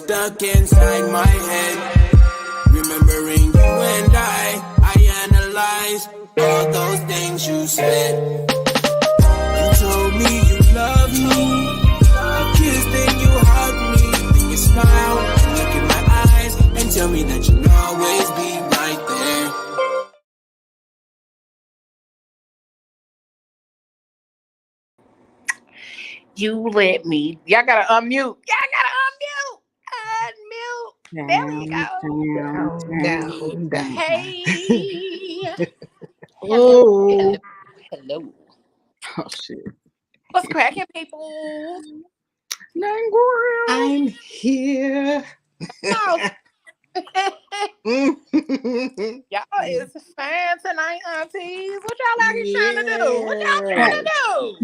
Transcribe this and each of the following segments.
stuck inside my head. Remembering you and I analyze all those things you said. You told me you love me, you kissed and you hugged me, then you smile, look in my eyes, and tell me that you'll always be right there. You let me. Y'all gotta unmute. Unmute. There we go. Down. Hey. Oh. Hello. Oh, shit. What's cracking, people? I'm here. Oh. Y'all is fine tonight, aunties. What y'all out here trying to do? What y'all trying to do?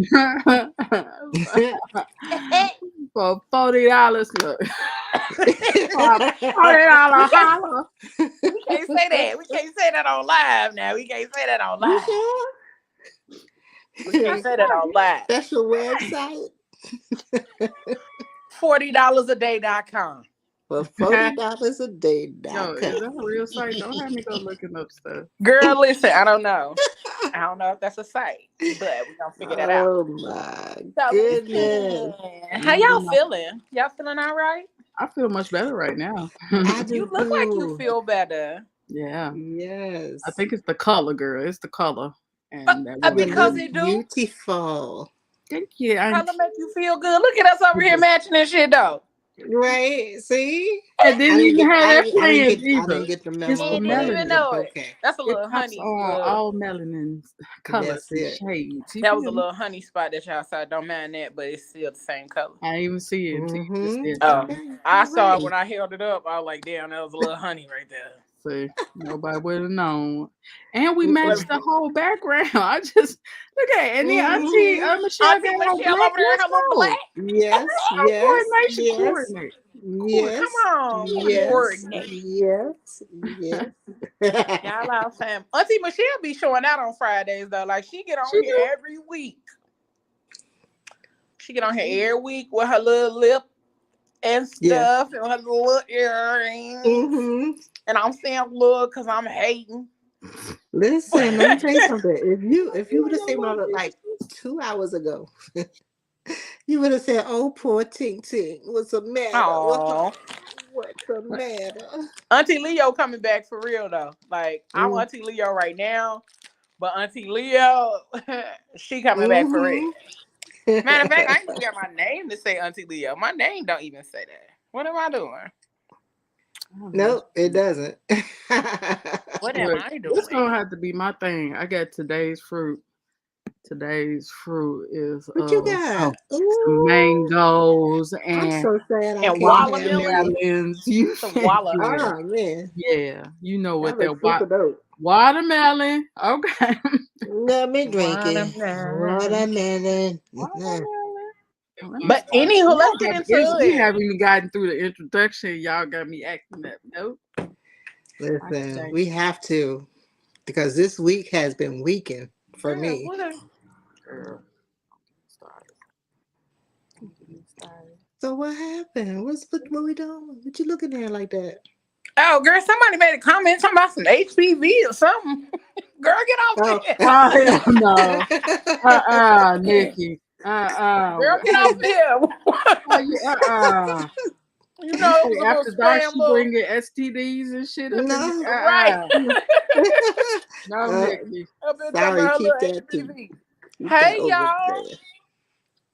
For $40, look. $40 holler. We can't say that. We can't say that on live now. We can't say that on live. We can't say that on live. Special website. $40aday.com. For $40 a day. Yo, is that a real site? Don't have me go looking up stuff. Girl, listen, I don't know. I don't know if that's a site, but we're gonna figure that out. Oh my goodness. How y'all feeling? Y'all feeling all right? I feel much better right now. You look like you feel better. Yeah. Yes. I think it's the color, girl. It's the color. And because it do. Beautiful. Thank you. Color make you feel good. Look at us over here matching and shit though. Right, see? And didn't even have that plan I either. didn't get the memo. It's the Didn't melanin. even know it. Okay. That's a little It pops honey. on all melanin colors and shades. That was a little honey spot that y'all saw. Don't mind that, but it's still the same color. I didn't even see it. Mm-hmm. I saw it when I held it up. I was like, damn, that was a little honey right there. See, nobody would have known. And we matched the whole background. I just look at it. And then Auntie Michelle got Michelle over there, her little black. Yes. Coordinate. Yes. Come on. Yes. Y'all out fam. Auntie Michelle be showing out on Fridays though. Like she get on here every week. She get on here every week with her little lip and stuff and her little earrings. Mm-hmm. And I'm saying look because I'm hating. Listen, let me tell you something. If you would have seen what I looked like 2 hours ago, you would have said, "Oh, poor Tink Tink. What's the matter? What's the matter?" Auntie Leo coming back for real though. Like I'm Auntie Leo right now, but Auntie Leo, she coming back for real. Matter of fact, I ain't even got my name to say Auntie Leo. My name don't even say that. What am I doing? Nope, it doesn't. What am I doing? It's gonna have to be my thing. I got today's fruit. Today's fruit is what you got? Mangoes and I'm so sad I and watermelons. Some watermelon. Oh man. Yeah, you know what that watermelon. Okay. Let me drink it. Watermelon. But anywho, let's get into it. We haven't even gotten through the introduction. Y'all got me acting up. Nope. Listen, we have to, because this week has been weakened for me. So what happened? What we doing? What you looking at like that? Oh, girl, somebody made a comment talking about some HPV or something. Girl, get off here. No. Nikki. Girl, get off here. You know, after dark, she bringing STDs and shit. No, right. No, Nikki. Sorry, keep that too. Hey, y'all.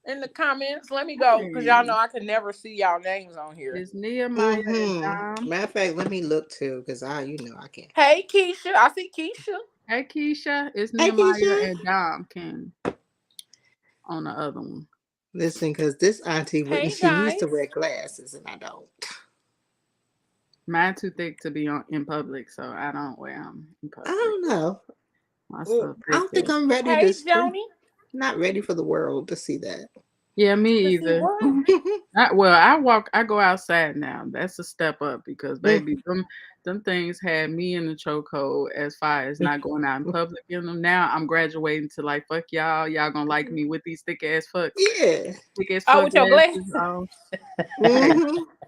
In the comments, let me go because y'all know I can never see y'all names on here. It's Nehemiah and Dom. Matter of fact, let me look too because I can't. Hey, Keisha. I see Keisha. Hey, Keisha. It's Nehemiah and Dom King on the other one. Listen, because this auntie she needs to wear glasses and I don't. Mine too thick to be in public, so I don't wear them in public. I don't know. I don't think I'm ready to Joni. Not ready for the world to see that. Yeah, me either. I go outside now. That's a step up because baby, them things had me in the chokehold as far as not going out in public in them. Now I'm graduating to like fuck y'all. Y'all gonna like me with these thick ass fucks. Yeah. Thick ass with your glasses.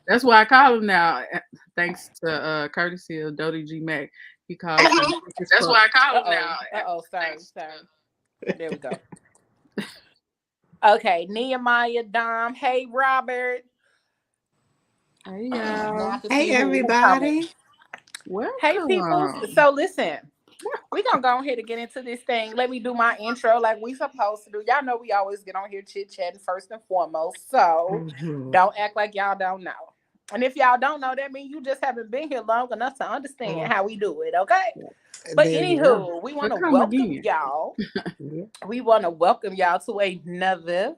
That's why I call him now. Thanks to courtesy of Dodie G Mac. He calls me. That's why I call him now. Sorry. There we go. Okay, Nehemiah, Dom. Hey, Robert. Hey, y'all. Hey, everybody. Welcome. Hey, people. So, listen. We're going to go ahead and get into this thing. Let me do my intro like we supposed to do. Y'all know we always get on here chit-chatting first and foremost. So, don't act like y'all don't know. And if y'all don't know, that means you just haven't been here long enough to understand how we do it, okay? But anywho, we want to welcome y'all. We want to welcome y'all to another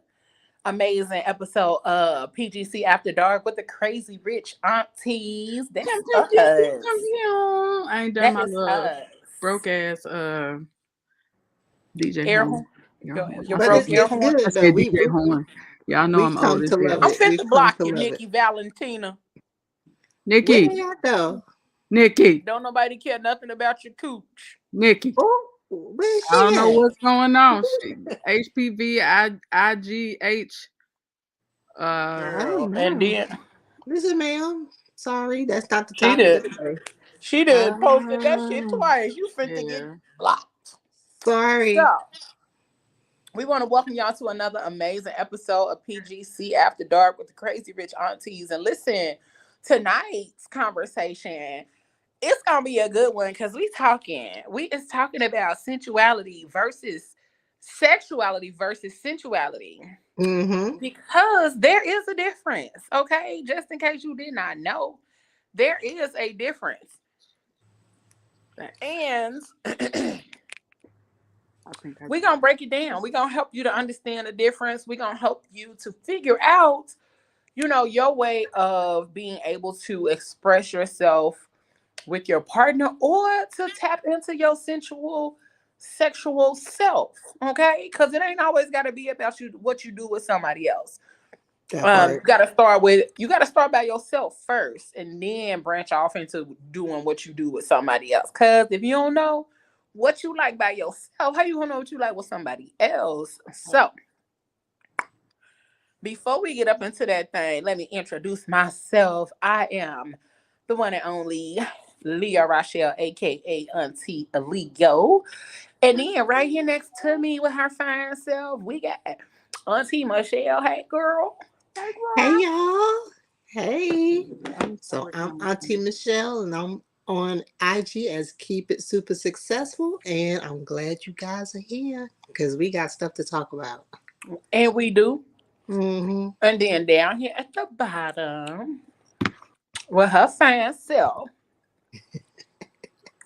amazing episode of PGC After Dark with the crazy rich aunties. That's us. I ain't done my little broke ass DJ air horn. Your broke air horn. Good, I said DJ horn. Y'all know I'm old as hell. I'm fit to block you, Nikki Valentina. Nikki. Where y'all go? Nikki. Don't nobody care nothing about your cooch. Nikki. Where's she I don't know at? what's going on. HPV, IGH. I don't know. And then, listen, ma'am. Sorry, that's not the topic of the day. She did posted that shit twice. You finna get blocked. Sorry. So, we want to welcome y'all to another amazing episode of PGC After Dark with the Crazy Rich Aunties. And listen, tonight's conversation, it's gonna be a good one because we is talking about sensuality versus sexuality versus sensuality. Because there is a difference, okay? Just in case you did not know, there is a difference. And we're going to break it down. We're going to help you to understand the difference. We're going to help you to figure out, your way of being able to express yourself with your partner or to tap into your sexual self, okay? Because it ain't always got to be about what you do with somebody else. You got to start by yourself first and then branch off into doing what you do with somebody else. Because if you don't know what you like by yourself, how you gonna know what you like with somebody else? So before we get up into that thing, let me introduce myself. I am the one and only Leah Rochelle, aka Auntie Leo. And then right here next to me with her fine self, we got Auntie Michelle. Hey girl. Hey y'all. Hey. So I'm Auntie Michelle and I'm on IG as Keep It Super Successful. And I'm glad you guys are here because we got stuff to talk about. And we do. And then down here at the bottom with her fine self,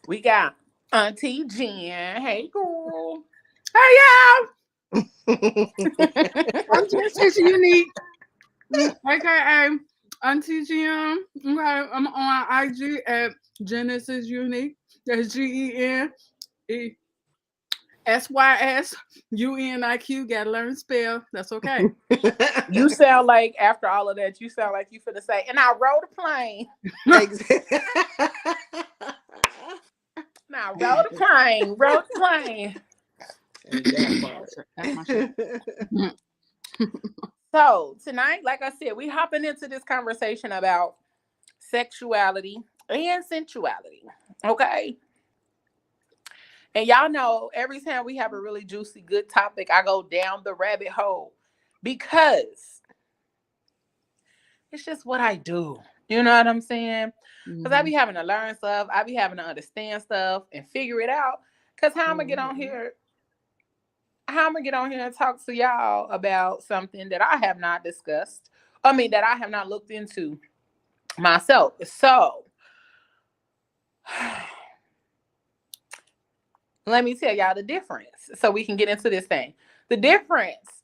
we got Auntie Jen. Hey girl. Hey y'all. I'm just unique. AKA Auntie Jen. Okay, I'm on IG at Genesis Unique. That's GENESYSUNIQ. Gotta learn to spell. That's okay. You sound like after all of that, you sound like you finna say, and I rode a plane. Now rode a plane. So tonight, like I said, we hopping into this conversation about sexuality and sensuality. Okay. And y'all know every time we have a really juicy, good topic, I go down the rabbit hole because it's just what I do. You know what I'm saying? Because I be having to learn stuff. I be having to understand stuff and figure it out. Because how I'm going to get on here? How I'm going to get on here and talk to y'all about something that I have not discussed. That I have not looked into myself. So, let me tell y'all the difference so we can get into this thing. The difference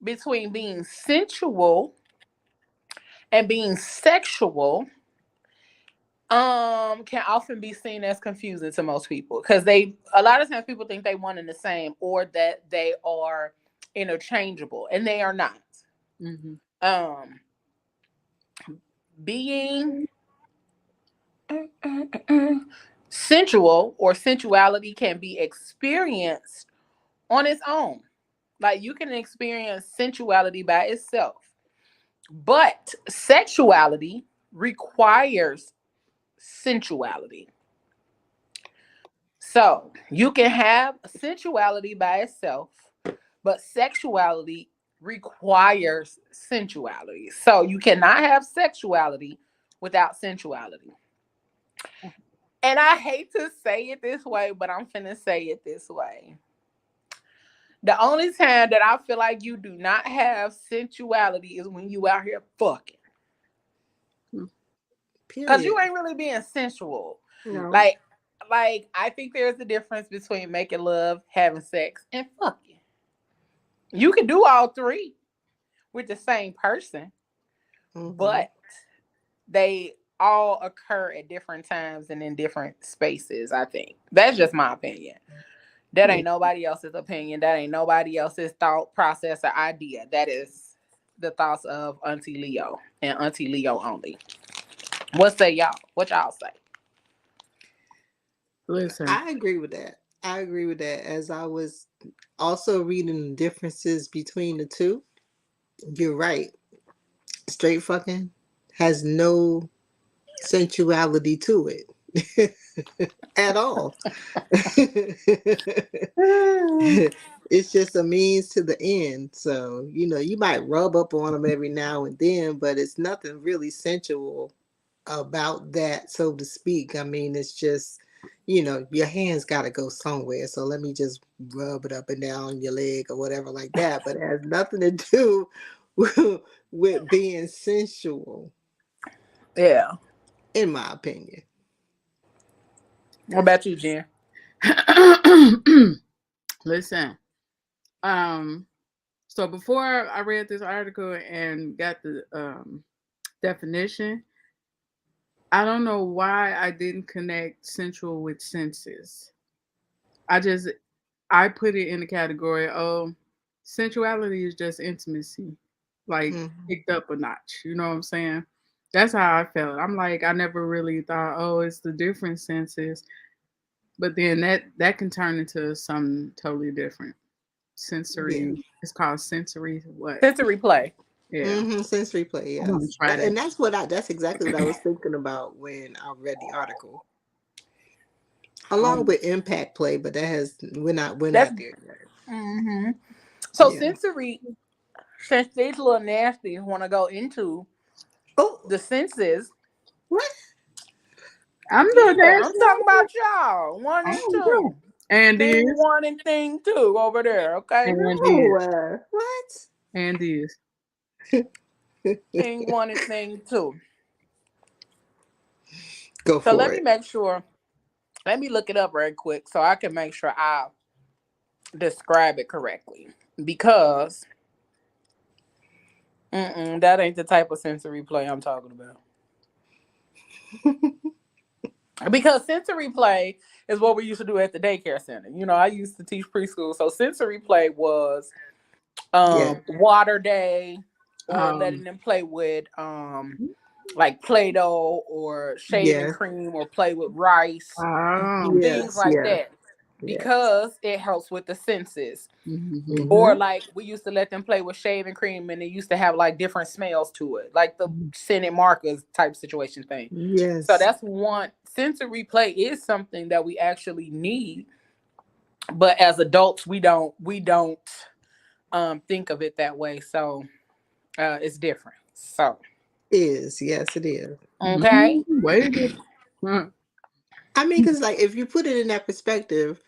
between being sensual and being sexual can often be seen as confusing to most people because a lot of times people think they one and the same or that they are interchangeable, and they are not. Being sensual or sensuality can be experienced on its own. Like you can experience sensuality by itself, But sexuality requires sensuality. So you can have sensuality by itself, but sexuality requires sensuality. So you cannot have sexuality without sensuality. And I hate to say it this way, but I'm finna say it this way. The only time that I feel like you do not have sensuality is when you out here fucking. Because Period. you ain't really being sensual. No. Like I think there's a difference between making love, having sex, and fucking. You can do all three with the same person, but they all occur at different times and in different spaces, I think. That's just my opinion. That ain't nobody else's opinion. That ain't nobody else's thought process or idea. That is the thoughts of Auntie Leo and Auntie Leo only. What say y'all? What y'all say? Listen, I agree with that. I agree with that. As I was also reading the differences between the two, you're right. Straight fucking has no sensuality to it at all. It's just a means to the end. So, you might rub up on them every now and then, but it's nothing really sensual about that, so to speak. I mean, it's just, your hands got to go somewhere. So let me just rub it up and down your leg or whatever like that. But it has nothing to do with being sensual. Yeah. In my opinion. What about you, Jen? Listen. So before I read this article and got the definition, I don't know why I didn't connect sensual with senses. I put it in the category of sensuality is just intimacy, like picked up a notch. You know what I'm saying? That's how I felt. I'm like, I never really thought, oh, it's the different senses. But then that can turn into something totally different. Sensory. Yeah. It's called sensory what? Sensory play. Yeah. Sensory play, yes. And that's exactly what I was thinking about when I read the article. Along with impact play, but we're not there yet. Mm-hmm. So sensory, since these little nasties want to go into the senses. What? I'm doing that. I'm talking about y'all. 1 and 2. And thing 1 and thing 2 over there, okay? And what? And this. Thing 1 and thing 2. Go for it. So let me make sure. Let me look it up right quick so I can make sure I describe it correctly. Because that ain't the type of sensory play I'm talking about. Because sensory play is what we used to do at the daycare center. I used to teach preschool. So sensory play was water day or letting them play with like Play-Doh or shaving cream or play with rice. Things like that. Because it helps with the senses. Or like we used to let them play with shaving cream and it used to have like different smells to it. Like the scented markers type situation thing. Yes. So that's one. Sensory play is something that we actually need. But as adults, we don't think of it that way. So it's different. So yes, it is. Okay. I mean, because like if you put it in that perspective,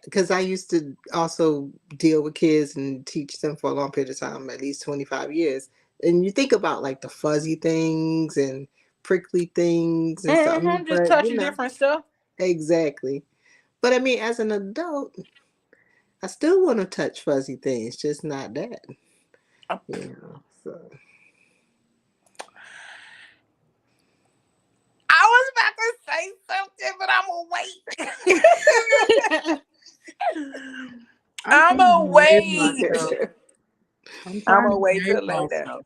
because I used to also deal with kids and teach them for a long period of time, at least 25 years. And you think about like the fuzzy things and prickly things and stuff. Just touching different stuff. Exactly. But I mean, as an adult, I still want to touch fuzzy things, just not that. So. I was about to say something, but I'm gonna wait. I'm gonna wait till later.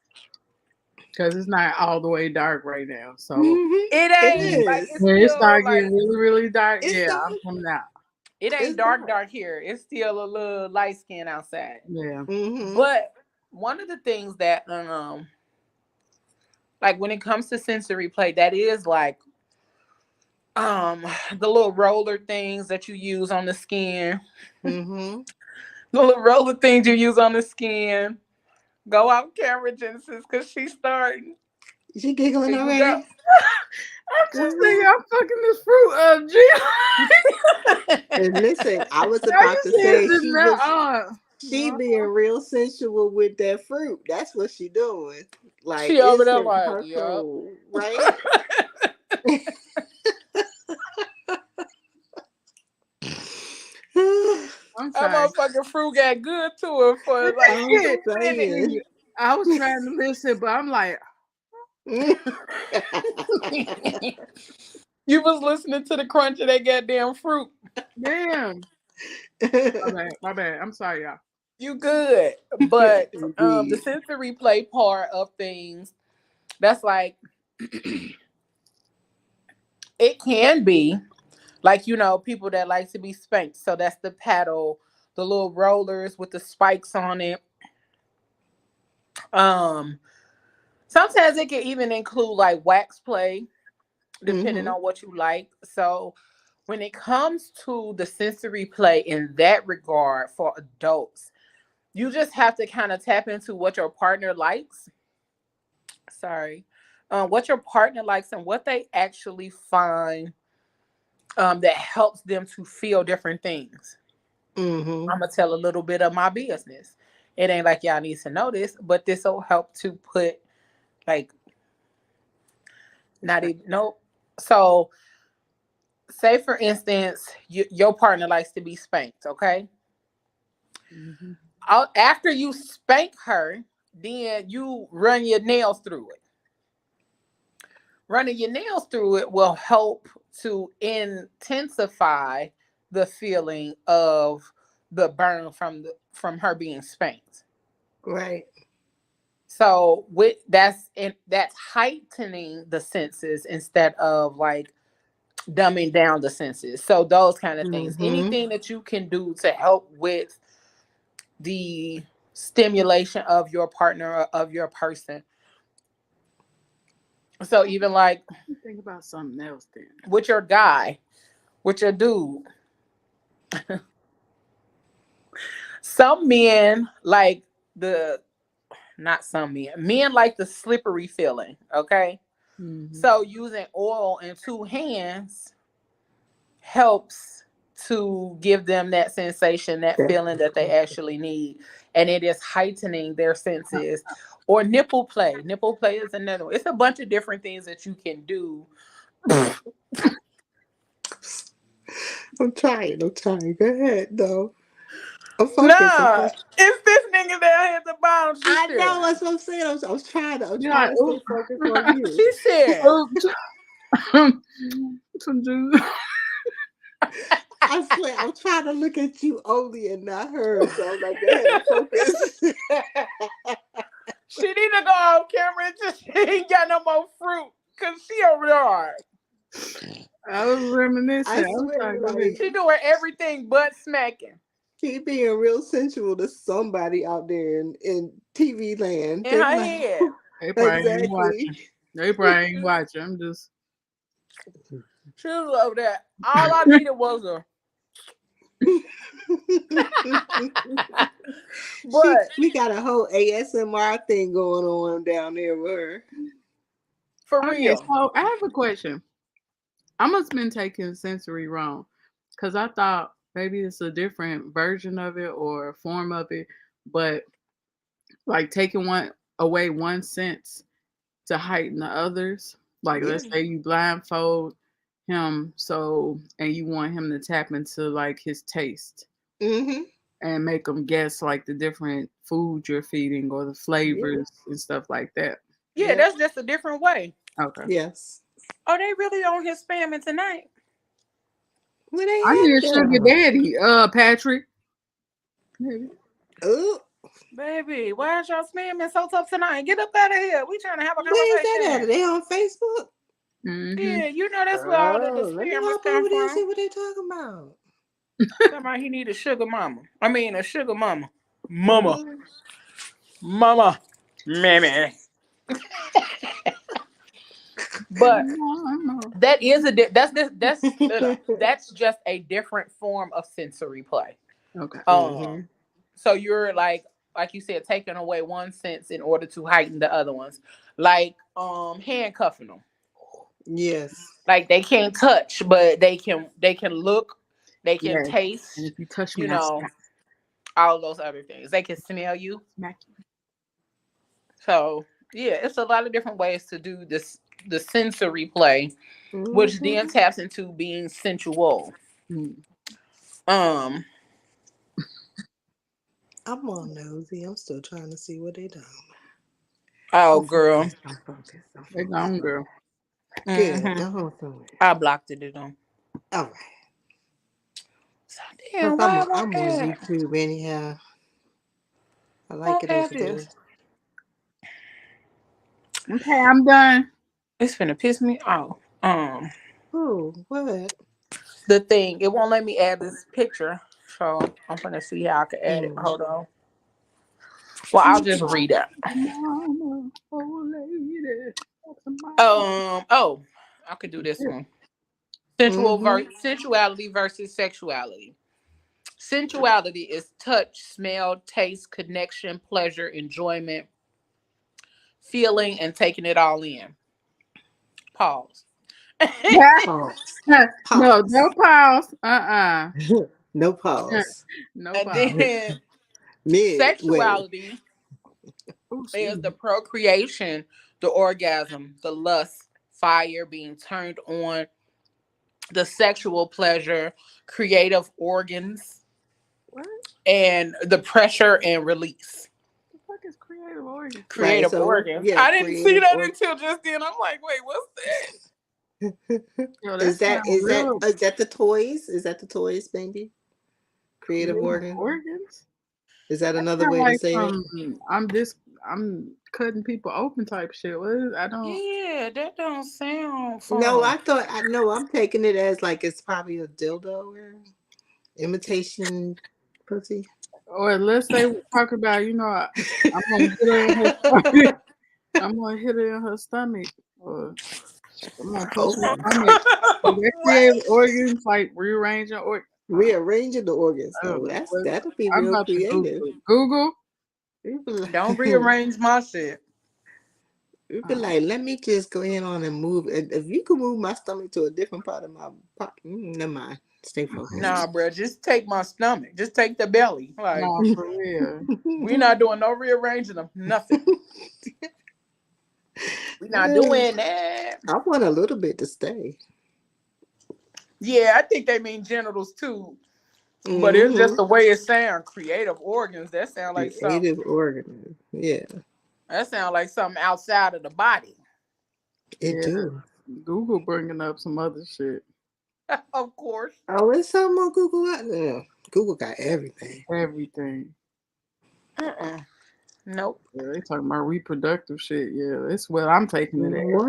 Because it's not all the way dark right now. So it ain't. Like, when it starts getting really, really dark, I'm coming out. It ain't dark here. It's still a little light skin outside. Yeah. But one of the things that like when it comes to sensory play, that is like the little roller things that you use on the skin. Mm-hmm. The little roller things you use on the skin. Go out camera, Genesis, because she's starting. She giggling Here you go. already? I'm just thinking I'm fucking this fruit up, G. And listen, I was Now about you to said say this she being real sensual with that fruit. That's what she doing. Like She over it's there in like, her yep. soul, right? I'm That sorry. motherfucking fruit got good to her for like I'm 2 minutes. saying. I was trying to listen, but I'm like, You was listening to the crunch of that goddamn fruit. damn. My bad. I'm sorry, y'all. You good. But the Indeed. sensory play part of things, that's like it can be like, people that like to be spanked. So that's the paddle, the little rollers with the spikes on it. Um Sometimes it can even include like wax play, depending Mm-hmm. on what you like. So when it comes to the sensory play in that regard for adults, you just have to kind of tap into what your partner likes. Sorry. What your partner likes and what they actually find that helps them to feel different things. Mm-hmm. I'm going to tell a little bit of my business. It ain't like y'all need to know this, but this will help to put like, not even, no. So say for instance, your partner likes to be spanked, okay? Mm-hmm. After you spank her, then you run your nails through it. Running your nails through it will help to intensify the feeling of the burn from her being spanked. Right. So that's heightening the senses instead of like dumbing down the senses. So those kind of things. Mm-hmm. Anything that you can do to help with the stimulation of your partner or of your person. So even like Think about something else then. with your guy, with your dude. Some men like the not some men. Men like the slippery feeling, okay? Mm-hmm. So using oil in two hands helps to give them that sensation, that feeling that they actually need. And it is heightening their senses. Or nipple play. Nipple play is another one. It's a bunch of different things that you can do. I'm trying. Go ahead, though. I'm focused. Nah, it's this nigga down here at the bottom. She I said, know that's what I'm saying. I was trying to. I'm You're trying like, to oh, stay focused on you. she said, some juice. I swear, I'm trying to look at you only and not her. So I'm like, go ahead, I'm focused. she need to go off camera and just she ain't got no more fruit. Cause she over there. I was reminiscing. I I was swear, like, go ahead. like She doing everything but smacking. she being real sensual to somebody out there in TV land. In They her like, head. They probably ain't exactly. watching. They probably ain't watching. I'm just. She was over there. All I needed was a but we got a whole ASMR thing going on down there with her. for Okay, real. so I have a question. I must have been taking sensory wrong because I thought maybe it's a different version of it or a form of it, but like taking one away one sense to heighten the others. Like Yeah. let's say you blindfold him and you want him to tap into like his taste Mm-hmm. and make him guess like the different food you're feeding or the Yeah. flavors and stuff like that. Yeah, Yep. that's just a different way. Okay. Yes. Oh, they really on here spamming tonight. Where they I need a at sugar though? daddy, Patrick. Oh, Baby, why is y'all spamming so tough tonight? Get up out of here. We trying to have a where is that at? Are conversation. they on Facebook? Mm-hmm. Yeah, you know that's where all the Oh, let me spammers hop come over there and from. see what they talking about. Talking about he need a sugar mama. I mean a sugar mama. Mama. Mm. Mama. Mammy. But that is that's just a different form of sensory play. Okay. So you're like you said, taking away one sense in order to heighten the other ones, like handcuffing them. Yes. Like they can't touch, but they can look, they can Yes. And taste, if you touch me, you I know, all of those other things. They can smell you. smack you. So yeah, it's a lot of different ways to do this, the sensory play, which Mm-hmm. then taps into being sensual. Mm. Um. I'm all nosy. I'm still trying to see what they done. Oh, I'm girl. focused. I'm focused. I'm They gone, focused. girl. Good. Hmm. Go home somewhere. I blocked it on. All right. So Plus, damn, why I won't I'm on add? YouTube anyhow. I like Won't it add over this? there. Okay, I'm done. It's finna piss me off. Oh, what? The thing, it won't let me add this picture, so I'm gonna see how I can add it. Mm. Hold on. Well, I'll just read it. Mama, oh lady. Oh, I could do this one. Mm-hmm. Sensuality versus sexuality. Sensuality is touch, smell, taste, connection, pleasure, enjoyment, feeling, and taking it all in. Pause. Pause. No, Pause. no pause. Uh-uh. No pause. No And pause. then Mid. Wait. sexuality Oh, is excuse the me. procreation, the orgasm, the lust, fire, being turned on, the sexual pleasure, creative organs, What and the pressure and release. the fuck is creative organ? Right. Creative So, organs. yeah, I didn't see creative that or until just then. I'm like, wait, what's that? Yo, that is that sound real. is that the toys? Is that the toys, baby? Creative Creative organ? organs? Is that That another sound way to like say it? some I'm cutting people open type shit. What is I don't Yeah, that don't sound No, fun. I thought I know. I'm taking it as like it's probably a dildo or imitation pussy. or unless they talk about, I'm gonna hit her in her stomach. I'm gonna hit her in her stomach. Or I'm gonna touch her Oh, stomach. So that What? creative organs like rearranging or rearranging the organs I don't though. know. That'll be I'm real about to creative. Google it. Google. You be Don't like, rearrange my shit. you be Uh, like, let me just go in on and move. If you can move my stomach to a different part of my body, never mind. Stay Nah, focused. bro, just take my stomach. Just take the belly. Like, no, for real. we're not doing no rearranging of nothing. We're not doing that. I want a little bit to stay. Yeah, I think they mean genitals too. But it's just Hmm. the way it sounds. Creative organs. That sound like something. Creative organ. Yeah, That sound like something outside of the body. it Yeah, do. Google bringing up some other shit. Of course. Oh, it's something on Google. Yeah. Google got everything. Everything. Uh-uh. Nope. Yeah, they talking about reproductive shit. Yeah, that's what I'm taking it What?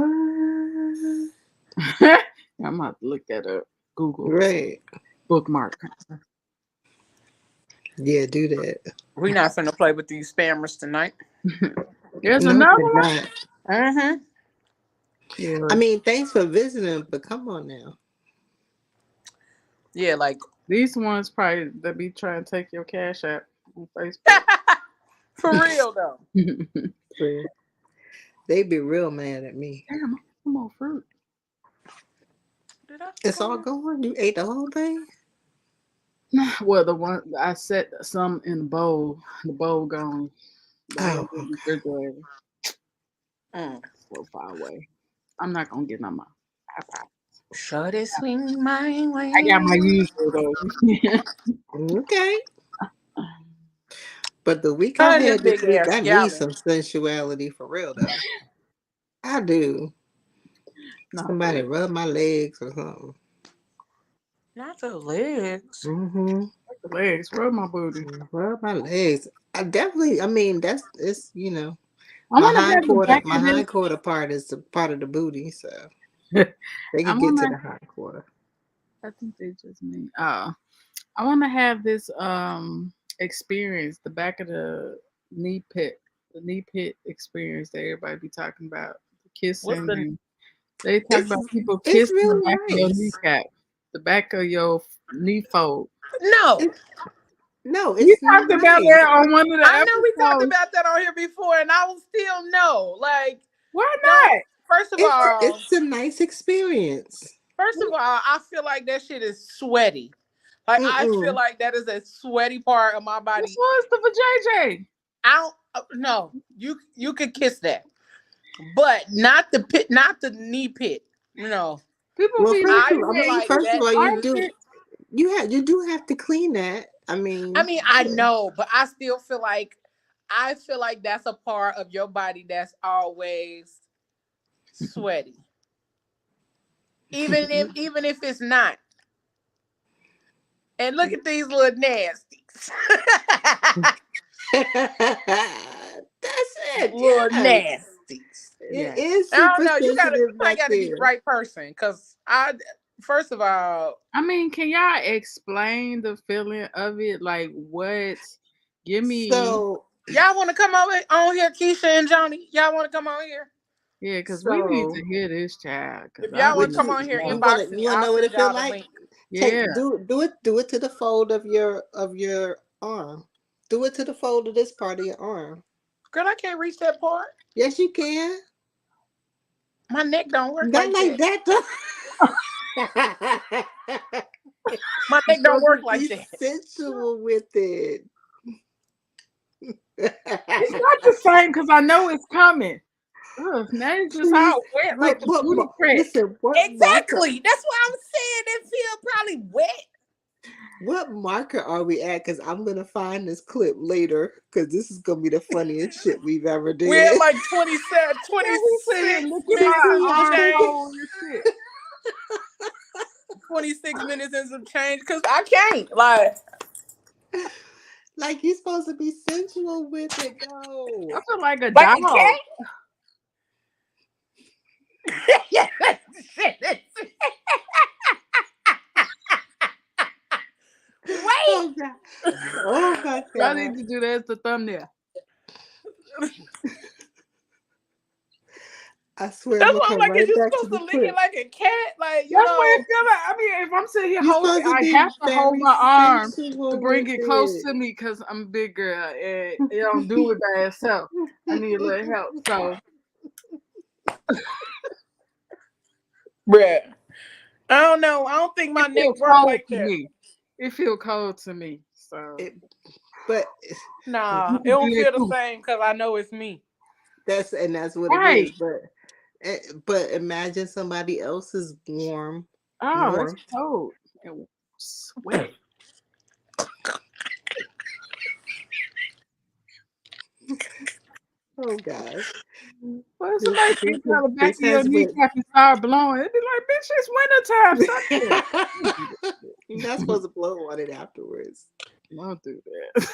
as. I'm gonna have to look that up. Google Right. bookmark. Yeah, do that. We're not finna play with these spammers tonight. There's No, another we're one. not. Mm-hmm. I Yeah, mean, thanks for visiting, but come on now. Yeah, like these ones probably that be trying to take your cash app on Facebook. for real though. See, they be real mad at me. Damn, some more fruit. Did I It's all score? gone. You ate the whole thing. Well, the one I set some in the bowl. The bowl gone. The one Oh, in the okay. refrigerator. Mm. So far away. I'm not gonna get no more. Should it swing my I got my way? usual though. Okay. But the week I Turn this had this big week, ass I need gallon. some sensuality for real though. I do. Not for Somebody real. rub my legs or something. Not the legs. Mm-hmm. The legs, rub my booty. Rub my legs. I definitely. I mean, that's it's I want to have the back My of hind quarter part is the part of the booty, so this. they I can get want to to. the hind quarter. I think they just mean. I want to have this experience, the back of the knee pit experience that everybody be talking about, the What's kissing the and They talk about people It's kissing the real back of your nice. kneecap, the back of your knee fold. No. No, We it's talked about that nice. on one of the I know we talked episodes. about that on here before, and I will still no. Like, Why don't. not? First of all, It's a nice experience. I feel like that shit is sweaty. Like, I feel Mm-mm. like that is a sweaty part of my This body. was the for JJ. I don't. No, you could kiss that, but not the pit, not the knee pit. No, People Well, be I looking feel at like first of that. all, armpit. you do have to clean that. I I mean, mean, I yeah. know, but I still feel like that's a part of your body that's always sweaty, even if it's not. And look at these little nasties. That's it. Little Yes, nasties. it Yeah. is I don't super know. You sensitive might back gotta get the there. right person. Cause first of all, I mean, can y'all explain the feeling of it? Like what? Give me. So, y'all want to come on here, Keisha and Johnny? Y'all want to come on here? Yeah, because we need so to hear this child. Because If I y'all want would to need come you on to here, you know. wanna inbox you me. wanna I'll know what send it feel y'all the like? link. Yeah. Do it to the fold of your arm. Do it to the fold of this part of your arm. Girl, I can't reach that part. Yes, you can. My neck don't work Not like like that. that though. My You're neck don't supposed work to like be that. sensual with it. It's not the same because I know it's coming. Ugh, now it's just Please, all wet like the booty crack. listen, Exactly. That's what I'm saying. It feel probably wet. what marker are we at? Because I'm gonna find this clip later because this is gonna be the funniest shit we've ever We're at did. like 27, Yeah, we sit here 26 looking This minutes my and is some arm change. hole and shit. 26 minutes and some change. Cause I can't. Like, like you're supposed to be sensual with it, I though. feel like a like a dog. cat? Yeah. Wait. Oh god. Oh my Y'all god. need to do that as the thumbnail. I swear I'm That's gonna what I'm come like. Is right you back to supposed the to lick it clip. like a cat? Like, That's what it feel like. I mean, if I'm sitting here You're holding it, supposed to I be have to hold very my arm to sensual bring with it close it. to me because I'm a big girl and it don't do it by itself. I need a little help. So bruh. I don't know. I don't think it my neck feels work cold like to that. me. It feels cold to me. So But Nah, you it can don't do that feel the too. same because I know it's me. that's what it Right. is. But imagine somebody else's Oh, that's warmth. cold. And sweat. Oh gosh. Well, This somebody this take out the back this of your has went. kneecap and start blowing. It'd be like, bitch, it's wintertime. Stop that. Don't do that You're not shit. supposed to blow on it afterwards. Don't do that.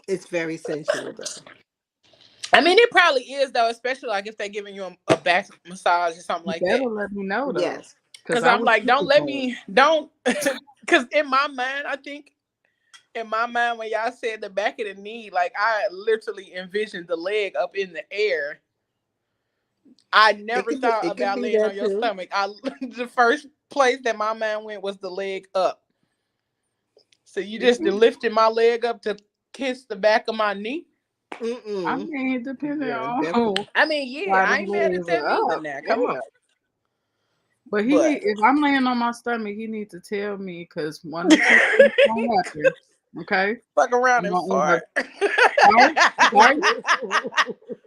It's very sensual though. I mean, it probably is though, especially like if they're giving you a back massage or something You like that. better let me know though. Yes. Because Because I I'm would like, don't let appreciate it. me, don't. Because in my mind, I think in my mind when y'all said the back of the knee, like I literally envisioned the leg up in the air. I never thought It could about be laying on that your too. stomach. The first place that my mind went was the leg up. So you just lifted my leg up to kiss the back of my knee. I Mm-mm. mean, depending Yeah, on definitely. I mean, yeah, why I them ain't mad at legs that are neither. up. Now, come Yeah. on. But he But need, if I'm laying on my stomach, he needs to tell me because one or two things gonna happen. Okay? fuck around I'm and gonna end up fart. right, right,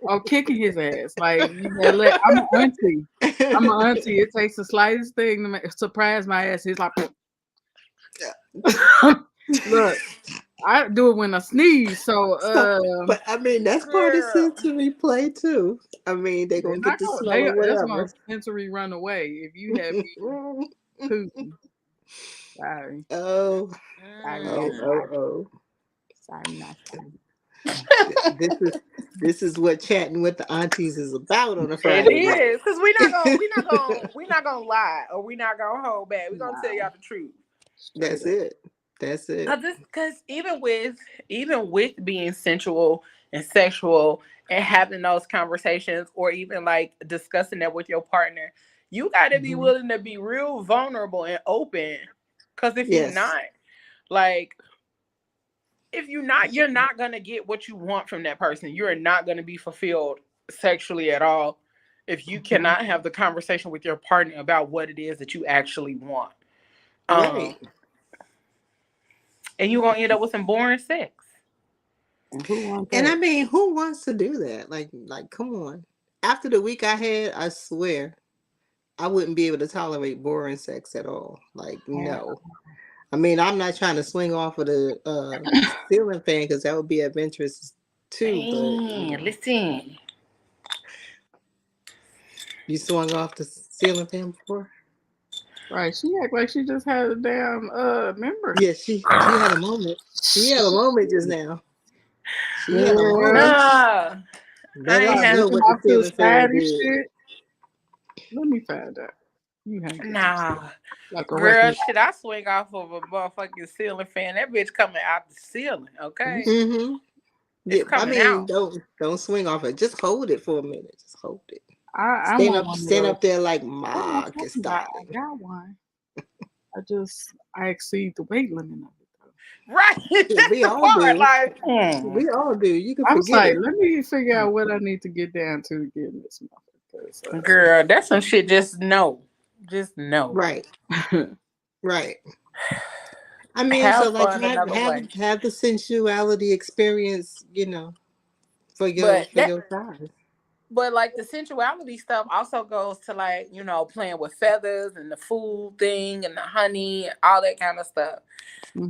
or kicking his ass. Like you gotta let I'm an auntie. I'm an auntie. It takes the slightest thing to surprise my ass. He's like look, I do it when I sneeze. So But I mean, that's part of Girl. sensory play too. I mean, they're they're gonna get not the gonna smell of that's gonna whatever. sensory run away if you have me pooping. Sorry. Oh, Sorry, oh, not Mm. oh, sorry. oh. Sorry, not sorry. This is what chatting with the aunties is about on a It Friday night. is because we're not gonna lie or we're not gonna hold back. We're gonna tell Nah, y'all the truth. straight That's up. it. That's it. Because even with being sensual, and sexual and having those conversations or even like discussing that with your partner, you got to be willing to be real vulnerable and open. Because if you're Yes. not, like, if you're not, you're not going to get what you want from that person. You're not going to be fulfilled sexually at all if you cannot have the conversation with your partner about what it is that you actually want. Right. And you're going to end up with some boring sex. Who wants And that? I mean, who wants to do that? Like, come on. After the week I had, I swear, I wouldn't be able to tolerate boring sex at all. Like, no. I mean, I'm not trying to swing off of the ceiling fan because that would be adventurous too. But Listen. you swung off the ceiling fan before? Right. She act like she just had a damn memory. Yeah, she had a moment. She had a moment just now. She had a moment. That ain't know what the ceiling fan did. Shit. Let me find out. You hang nah. Like a girl, shit, I swing off of a motherfucking ceiling fan. That bitch coming out the ceiling, okay? Mm-hmm. It's coming out. Don't swing off it. Just hold it for a minute. Just hold it. Stand up there like Mark is I got one. I exceed the weight limit of it though. Right. Yeah, we all do. Like, we all do. You can I'm forget like, it. let me figure out what I need to get down to get in this motherfucker. Girl, that's some shit. Just no. Right. Right. I mean, so like have the sensuality experience, for your side. But like the sensuality stuff also goes to like, playing with feathers and the food thing and the honey, all that kind of stuff.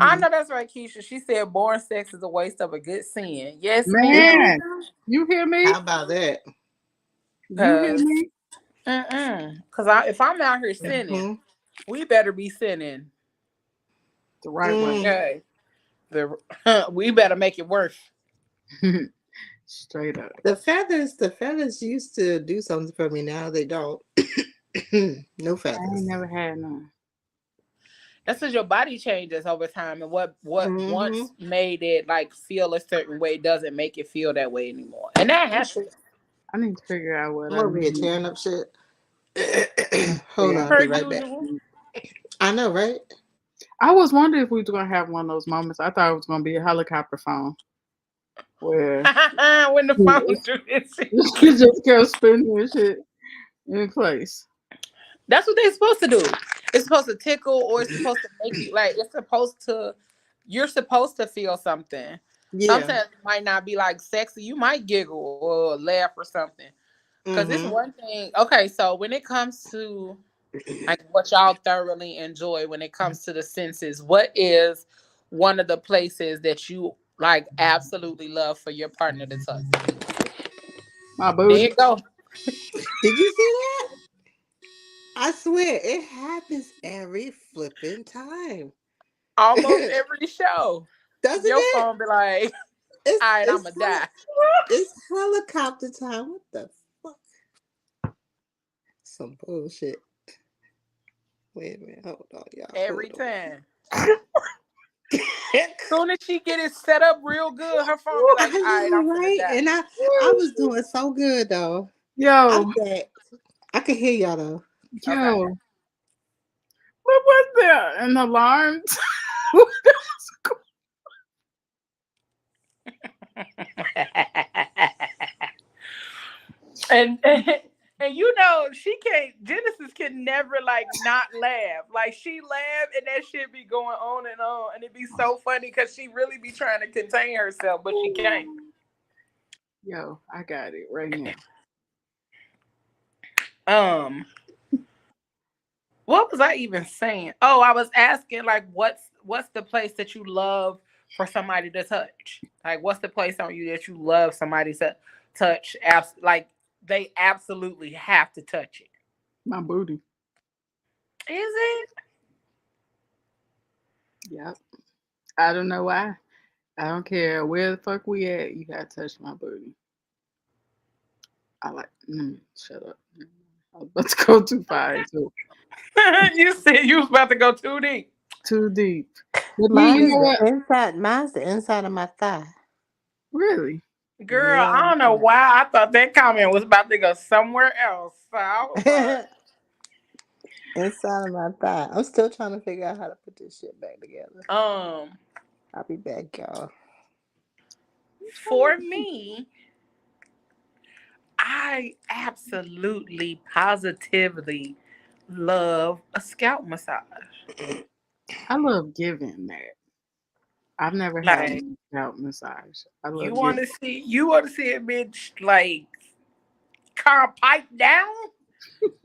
I know that's right, Keisha. She said boring sex is a waste of a good sin. Yes, man. You hear me? How about that? You hear me? Because if I'm out here sinning, we better be sinning the right way. Okay. We better make it work. Straight up. The feathers used to do something for me. Now they don't. No feathers. I ain't never had none. That's because your body changes over time, and what once made it like feel a certain way doesn't make it feel that way anymore. And that happens. I need to figure out what I'm over here tearing up shit. Hold on, I'll be right back. I know, right? I was wondering if we were gonna have one of those moments. I thought it was gonna be a helicopter phone. Where when the phone do this shit. You just go spinning and shit in place. That's what they're supposed to do. It's supposed to tickle, or it's supposed to make you like you're supposed to feel something. Yeah. Sometimes it might not be like sexy. You might giggle or laugh or something. Because it's one thing. Okay, so when it comes to like what y'all thoroughly enjoy when it comes to the senses, what is one of the places that you like absolutely love for your partner to touch? My booty. There you go. Did you see that? I swear it happens every flipping time. Almost every show. Doesn't your it? phone be like, all right, I'm gonna die. It's helicopter time. What the fuck? Some bullshit. Wait a minute. Hold on, y'all. Every time. Soon as she get it set up real good, her phone be like, all right, I'm right. And I was doing so good though. Yo. I can hear y'all though. Yo. Okay. What was that? An alarm? and Genesis can never like not laugh. Like she laugh and that shit be going on and it be so funny because she really be trying to contain herself, but she can't. Yo, I got it right now. What was I even saying? Oh, I was asking like what's the place that you love for somebody to touch? Like what's the place on you that you love somebody to touch? Like they absolutely have to touch it. My booty. Is it? Yep. I don't know why. I don't care where the fuck we at. You gotta touch my booty. Shut up. I was about to go too far. So. You said you was about to go too deep. Too deep. Mine's the inside of my thigh. Really? Girl, I don't know why I thought that comment was about to go somewhere else. So I was like, inside of my thigh. I'm still trying to figure out how to put this shit back together. I'll be back, y'all. For me, I absolutely, positively love a scalp massage. I love giving that. I've never had Like, a scalp massage. I you love want giving. to see a bitch like car pipe down?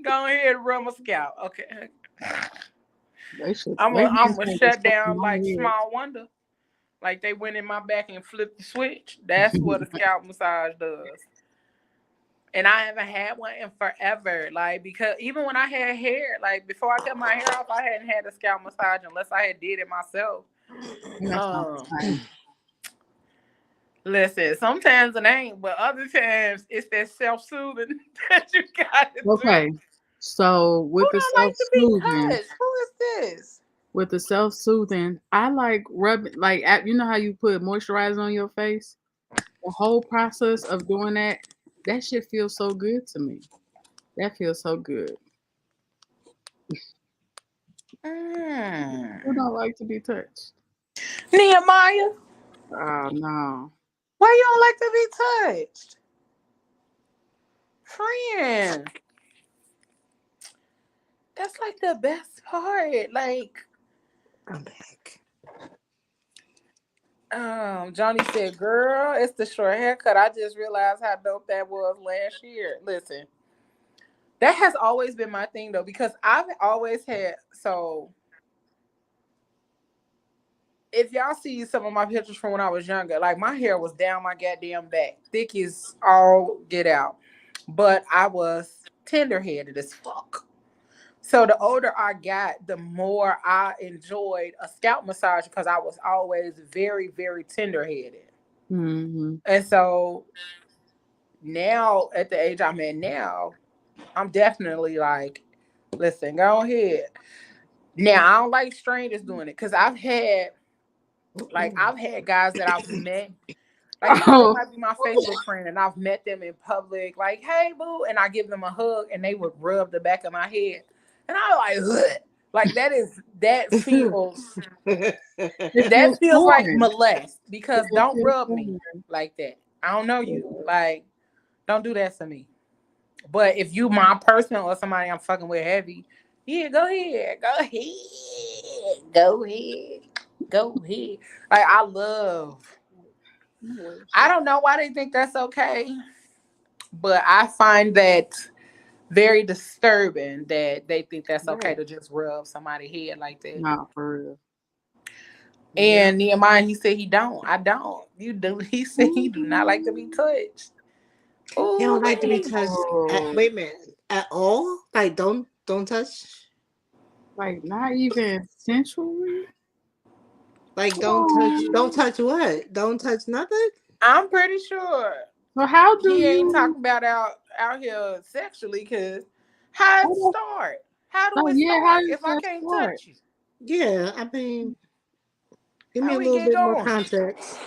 Go ahead and rub my scalp. Okay. I'm gonna shut down like Small Wonder. Like they went in my back and flipped the switch. That's what a scalp massage does. And I haven't had one in forever. Like, because even when I had hair, like before I cut my hair off, I hadn't had a scalp massage unless I had did it myself. Listen, sometimes it ain't, but other times it's that self-soothing that you gotta do. So with Who the don't like to be self-soothing, touched? Who is this? with the self-soothing, I like rubbing, like, you know how you put moisturizer on your face? The whole process of doing that shit feels so good to me. That feels so good. Who don't like to be touched? Nehemiah? Oh, no. Why you don't like to be touched? Friend. That's like the best part. Like, I'm back. Johnny said, girl, it's the short haircut. I just realized how dope that was last year. Listen, that has always been my thing though, because I've always had, so if y'all see some of my pictures from when I was younger, like my hair was down my goddamn back, thick as all get out, but I was tender-headed as fuck. So the older I got, the more I enjoyed a scalp massage because I was always very, very tender-headed. Mm-hmm. And so now, at the age I'm at now, I'm definitely like, listen, go ahead. Now, I don't like strangers doing it because I've had guys that I've met. Like, you know, they might be my Facebook friend and I've met them in public. Like, hey, boo. And I give them a hug and they would rub the back of my head. And I like, ugh. Like, that feels like molest because don't rub me like that. I don't know you. Like, don't do that to me. But if you my person or somebody I'm fucking with heavy, yeah, go ahead. Like, I don't know why they think that's okay, but I find that very disturbing that they think that's okay to just rub somebody's head like that. Not for real. And Nehemiah, he said he don't. I don't. You do. He said he do not like to be touched. Ooh, he don't like to be touched. Wait a minute. At all? Like don't touch. Like not even sensually. Like don't touch what? Don't touch nothing? I'm pretty sure. So how do he you ain't talking about out here sexually? Because how it start? How do it start if I can't touch you? Yeah, I mean, give me a little bit more context.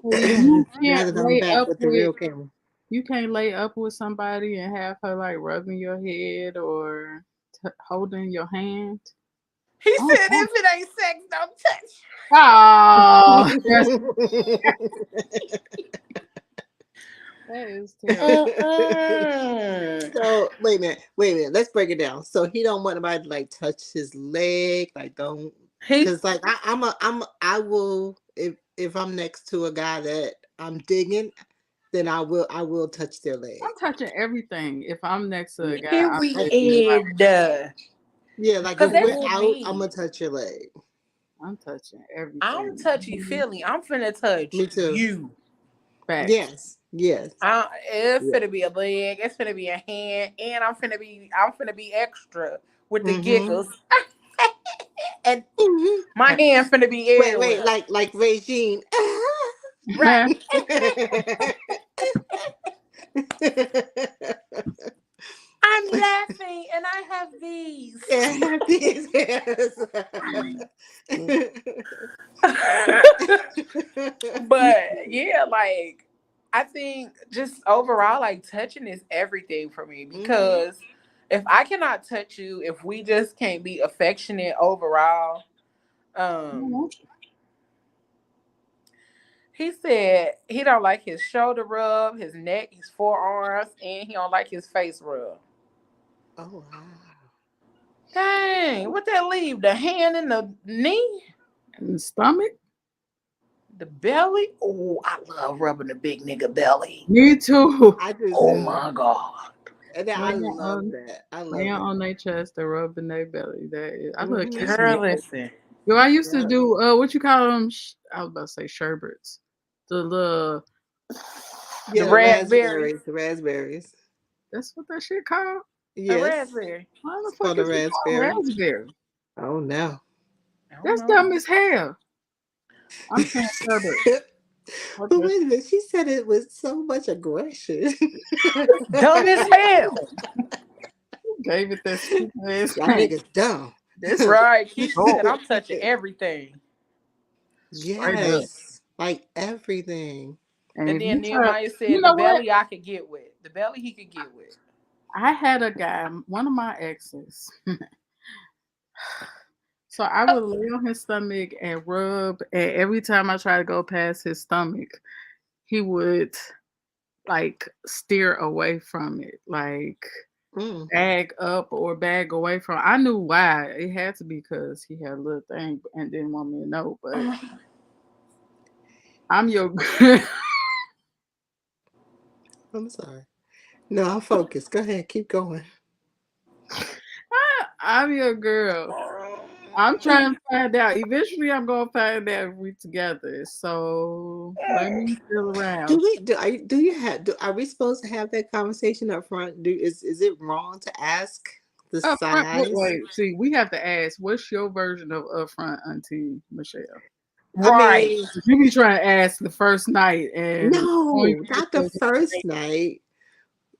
You Now that I'm back with the real camera. You can't lay up with somebody and have her like rubbing your head or holding your hand. He said, if it ain't sex, don't touch. Oh, that is terrible. So wait a minute. Let's break it down. So he don't want anybody to like touch his leg, like don't, because like I will if I'm next to a guy that I'm digging, then I will touch their leg. I'm touching everything. If I'm next to a guy, yeah, like if we're out, I'm gonna touch your leg. I'm touching everything. I'm touchy-feely. I'm finna touch you. Facts. Yes. It's finna be a leg. It's finna be a hand, and I'm finna be extra with the giggles. And my hand finna be everywhere. Wait, like Regine. Right. I'm laughing and I have these. Yeah, I have these. Yes. But yeah, like I think just overall, like touching is everything for me Mm-hmm. because if I cannot touch you, if we just can't be affectionate overall, um, he said he don't like his shoulder rub, his neck, his forearms, and he don't like his face rub. Oh wow. Dang, what that leave? The hand and the knee, And the stomach. the belly. Oh, I love rubbing the big nigga belly. Me too. I do Oh too. my god. And I Laying love on, that. I laying love it. on their chest and rubbing their belly. That is, I love Mm-hmm. kissing Girl, it. listen. Yo, I used to Yeah. do what you call them? I was about to say sherbets. The little The Yeah, the raspberries. raspberries. The raspberries. that's what that shit called. A Yes. raspberry. Why the It's fuck called a is it called raspberry. raspberry? Oh no. I don't That's know. dumb as hell. I'm saying sherbet. But Okay. wait a minute, she said it with so much aggression. Dumb as hell. Gave it that stupid ass Y'all name. niggas dumb. That's Right. Keisha oh, said, I'm touching everything. straight up. Yes, like everything. And And if then you try, Nehemiah you said, the know what? belly I could get with. The belly he could get with. I had a guy, one of my exes. So I would lay on his stomach and rub, and every time I try to go past his stomach, he would like steer away from it, like Mm. bag up or bag away from. I knew why. It had to be because he had a little thing and didn't want me to know. But I'm your I'm sorry. No, I'm focused. Go ahead, keep going. I'm your girl. I'm trying to find out. Eventually, I'm gonna find out if we together. So let me still Do around. we do you have are we supposed to have that conversation up front? Is it wrong to ask the Up front, size? wait. See, we have to ask. What's your version of upfront, Auntie Michelle? I Right. mean, You be trying to ask the first night, and only no, not the first night.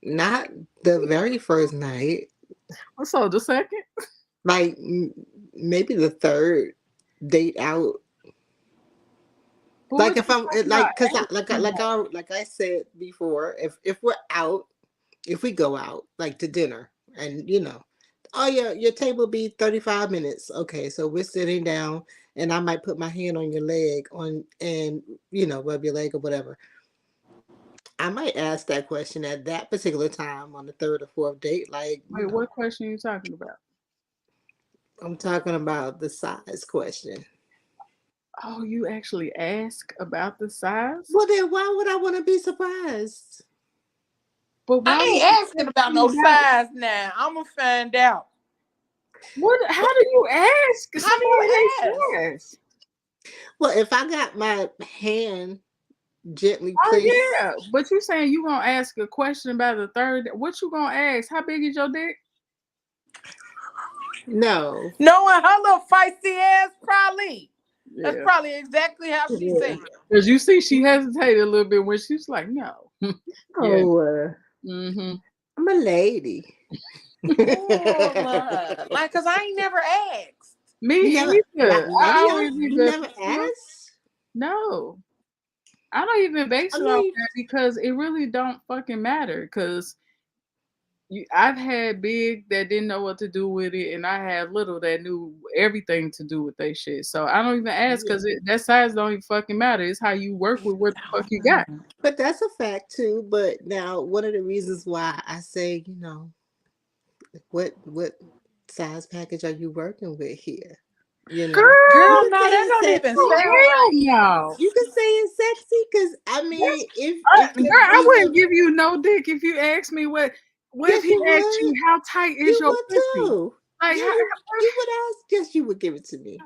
Not the very first night. so the second. Like maybe the third date out. But Like what if you I'm talking like, about cause asking about? like I said before, if we're out, if we go out like to dinner, and oh yeah, your table be 35 minutes. Okay, so we're sitting down, and I might put my hand on your leg and rub your leg or whatever. I might ask that question at that particular time on the third or fourth date. Like, Wait, what question are you talking about? I'm talking about the size question. Oh, you actually ask about the size? Well, then why would I want to be surprised? But why I would you ain't asking ask about me no about size now. I'm going to find out. what? How do you ask How do you somebody ask? their size? Well, if I got my hand gently Oh placed, yeah, but you saying you gonna ask a question about the third? What you gonna ask? How big is your dick? no. Knowing her little feisty ass, probably. That's Yeah, probably exactly how she yeah. said it. Because you see, she hesitated a little bit when she's like, "No." Yeah. Oh, Mm-hmm. I'm a lady. Oh, like, cause I ain't never asked. You Me never, either. none of I y'all, always you either never asked? no. I don't even I base it off mean, that because it really don't fucking matter. Because I've had big that didn't know what to do with it, and I had little that knew everything to do with they shit. So I don't even ask yeah. because that size don't even fucking matter. It's how you work with what the fuck you got. But that's a fact too. But now, one of the reasons why I say, what size package are you working with here? You Girl, Girl, can no, say that it's don't even sexy. sound hell right. no. You can say it's sexy because I That's, mean, if girl, your I brother, wouldn't give you no dick if you asked me what if yes, he you asked you would. how tight is You your would pussy? too. Like Yeah, how, you would ask. Yes, you would give it to me.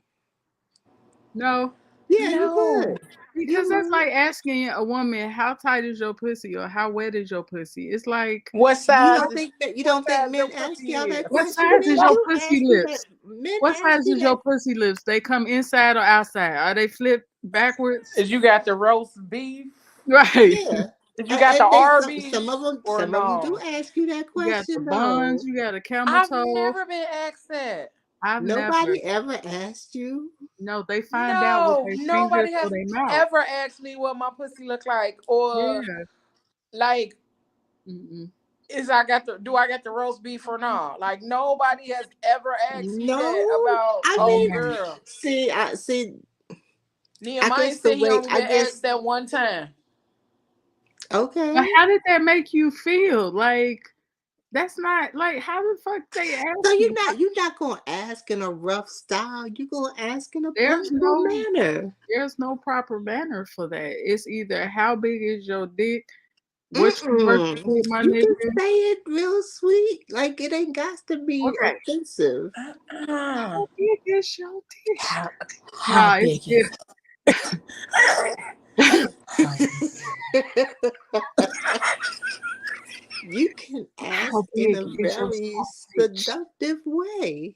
no. Yeah, you No. would. You Because that's would. like asking a woman how tight is your pussy or how wet is your pussy. It's like What You size don't is think that you what don't think size your men ask pussy y'all is? that what question? size is Men your do pussy ask you that. lips? Men What ask size you is that. your pussy lips? They come inside or outside? Are they flipped backwards? Is you got the roast beef? Right. Yeah. Is you got the And they some Arby's of them or do no? ask you that You got the question buns, though. you got a camel I've toe. never been asked that. I've never. Nobody ever asked you? No, they find out with No, their fingers nobody or has their mouth. ever asked me what my pussy look like, or Yeah. like, Mm-mm. do I got the roast beef or not? Like, nobody has ever asked me that No. about. I Oh, mean, No. girl, see. I Nehemiah guess the said he way only I been asked guess that one time. But okay. how did that make you feel? Like that's not like how the fuck they So ask you? you're not gonna ask in a rough style. You're gonna ask in a There's proper no manner. there's no proper manner for that. It's either how big is your dick, what you working Mm-mm. with, my You can nigga. say it real sweet. Like it ain't got to be Okay, offensive. Uh-uh. how big is your dick? How Nah, it's big is different. how big is You can How ask in big a is your very sausage? seductive way.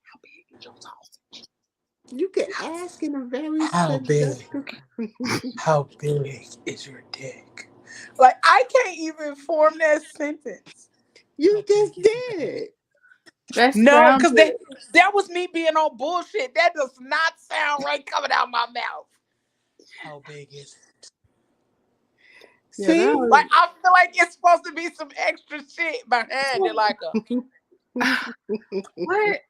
How big is your sausage? You can ask in a very how big? seductive. How big is your dick? Like, I can't even form that sentence. You How big just is your dick? did. That No, because sounded. that was me being on bullshit. That does not sound right coming out my mouth. How big is it? Yeah, that See? Like, was. I feel like it's supposed to be some extra shit behind it, like a What?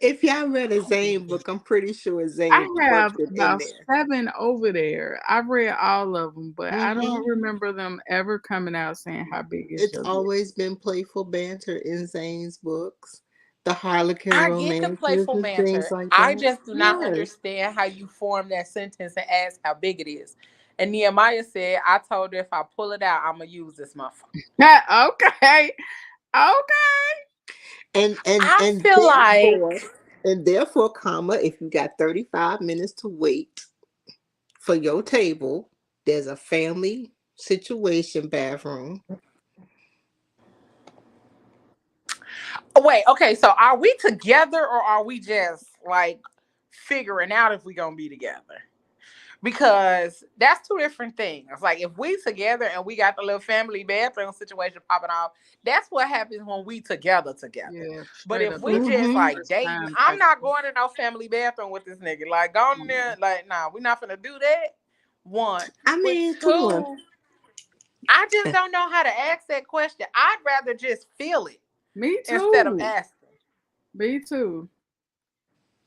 If y'all read a how Zane big is book, I'm pretty sure I Zane have worked it in about there. 7 over there. I've read all of them, but I don't Hmm. remember them ever coming out saying how big is It's your dick. always been playful banter in Zane's books, the Harlequin I get the romances playful and things banter. like I that. just do not Yes. understand how you form that sentence and ask how big it is. And Nehemiah said, I told her if I pull it out, I'm gonna use this motherfucker. Okay. Okay. I And feel therefore, like comma, if you got 35 minutes to wait for your table, there's a family situation bathroom. wait, okay, so are we together or are we just like figuring out if we gonna be together? Because that's two different things. Like if we together and we got the little family bathroom situation popping off, that's what happens when we together. Yeah, But straight if up. we That's a just Hmm. like first dating, time I'm type not shit. going in no family bathroom with this nigga. Like going in there, like nah, we're not gonna do that. One, I but mean, come on. two, I just don't know how to ask that question. I'd rather just feel it Me instead of too. asking. Me too.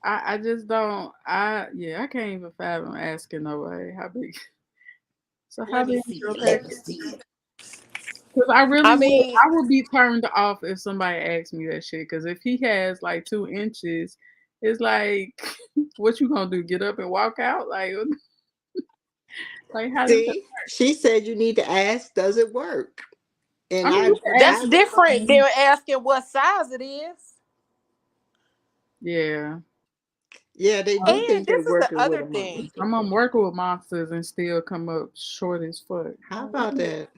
I just don't. I can't even fathom asking nobody how big. So how Let me big is see. your Let me pecker? see. Because I really I would. mean, I would be turned off if somebody asked me that shit. Because if he has like 2 inches, it's like, what you gonna do? Get up and walk out? Like how does that? See, she said you need to ask, does it work? I And mean, you can ask. that's different than asking what size it is. Yeah, yeah, they do And think they're this is the working with other a thing. monster. I'm working with monsters and still come up short as fuck. How about that?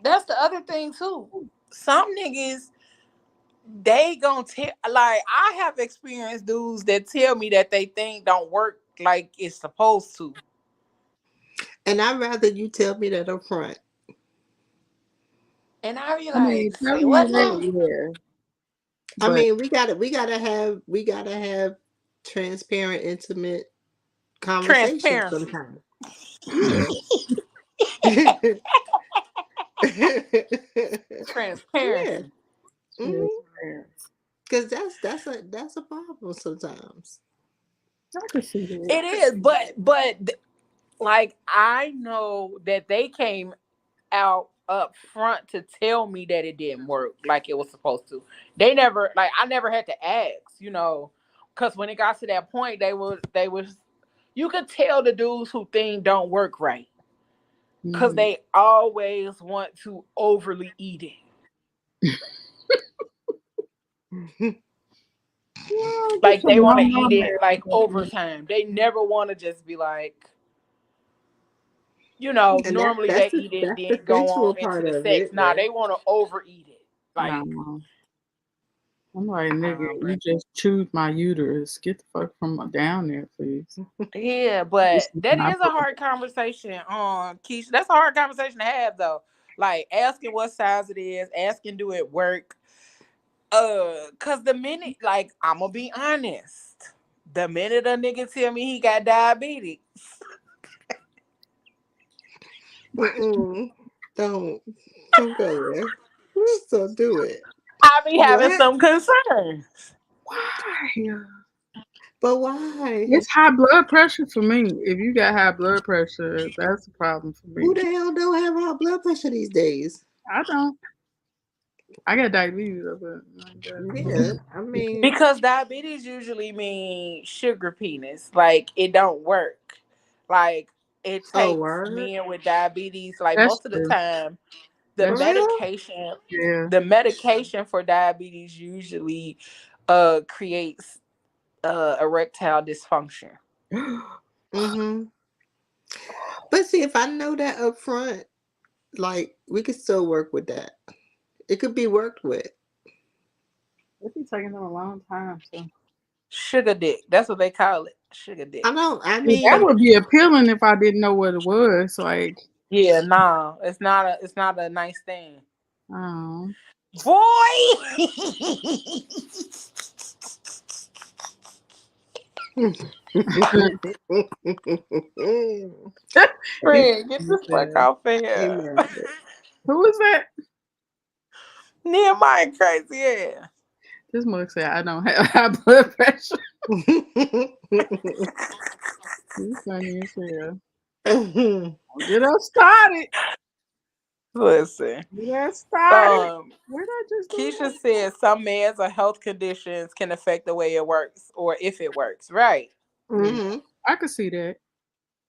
That's the other thing too. Some niggas, they gonna tell, like I have experienced dudes that tell me that they think don't work like it's supposed to. And I'd rather you tell me that up front. And I be I mean, like, say telling you what that, now? yeah, I but mean, we gotta have transparent, intimate conversations Transparency. sometimes. Yeah. Yeah. Transparency. transparency. Because that's a problem sometimes. I can see that. It is, but like I know that they came out up front to tell me that it didn't work like it was supposed to. They never like I never had to ask, because when it got to that point, they was you could tell the dudes who thing don't work right because Mhm. they always want to overly eat it. Well, get Like your they want to mama eat it like man. overtime. They never want to just be like, And normally they eat it, that's the then go sensual on into part the of sex. it, Nah, right? they want to overeat it. Like, No, I'm like, nigga, man. you just chewed my uterus. Get the fuck from down there, please. Yeah, This but is that not is a hard conversation, Keisha. That's a hard conversation to have, though. Like asking what size it is, asking do it work. Cause the minute, like, I'm gonna be honest, the minute a nigga tell me he got diabetes, Mm-mm. Don't go there. Please don't do it. I be having What? some concerns. Why? But why? It's high blood pressure for me. If you got high blood pressure, that's a problem for Who me. the hell don't have high blood pressure these days? I don't. I got diabetes, but Yeah, I mean, Because diabetes usually means sugar penis. Like, it don't work. Like, it oh takes word, men with diabetes, like, that's most of the true. time, the for That's real? medication, yeah. the medication for diabetes usually creates erectile dysfunction. Mm-hmm. But see, if I know that up front, like we could still work with that. It could be worked with. It be taking them a long time. So Sugar dick. That's what they call it. Sugar dick. I don't. I that mean, would be appealing if I didn't know what it was. Like, Yeah, nah. It's not a nice thing. um, Boy, you Fred, get the fuck off of here. amen. who is that? Nehemiah crazy ass. This mug said I don't have high blood pressure. You funny as hell. Don't get us started. Listen. Get us started. What did I just do? Keisha said some men's or health conditions can affect the way it works or if it works. Right. Hmm. I could see that.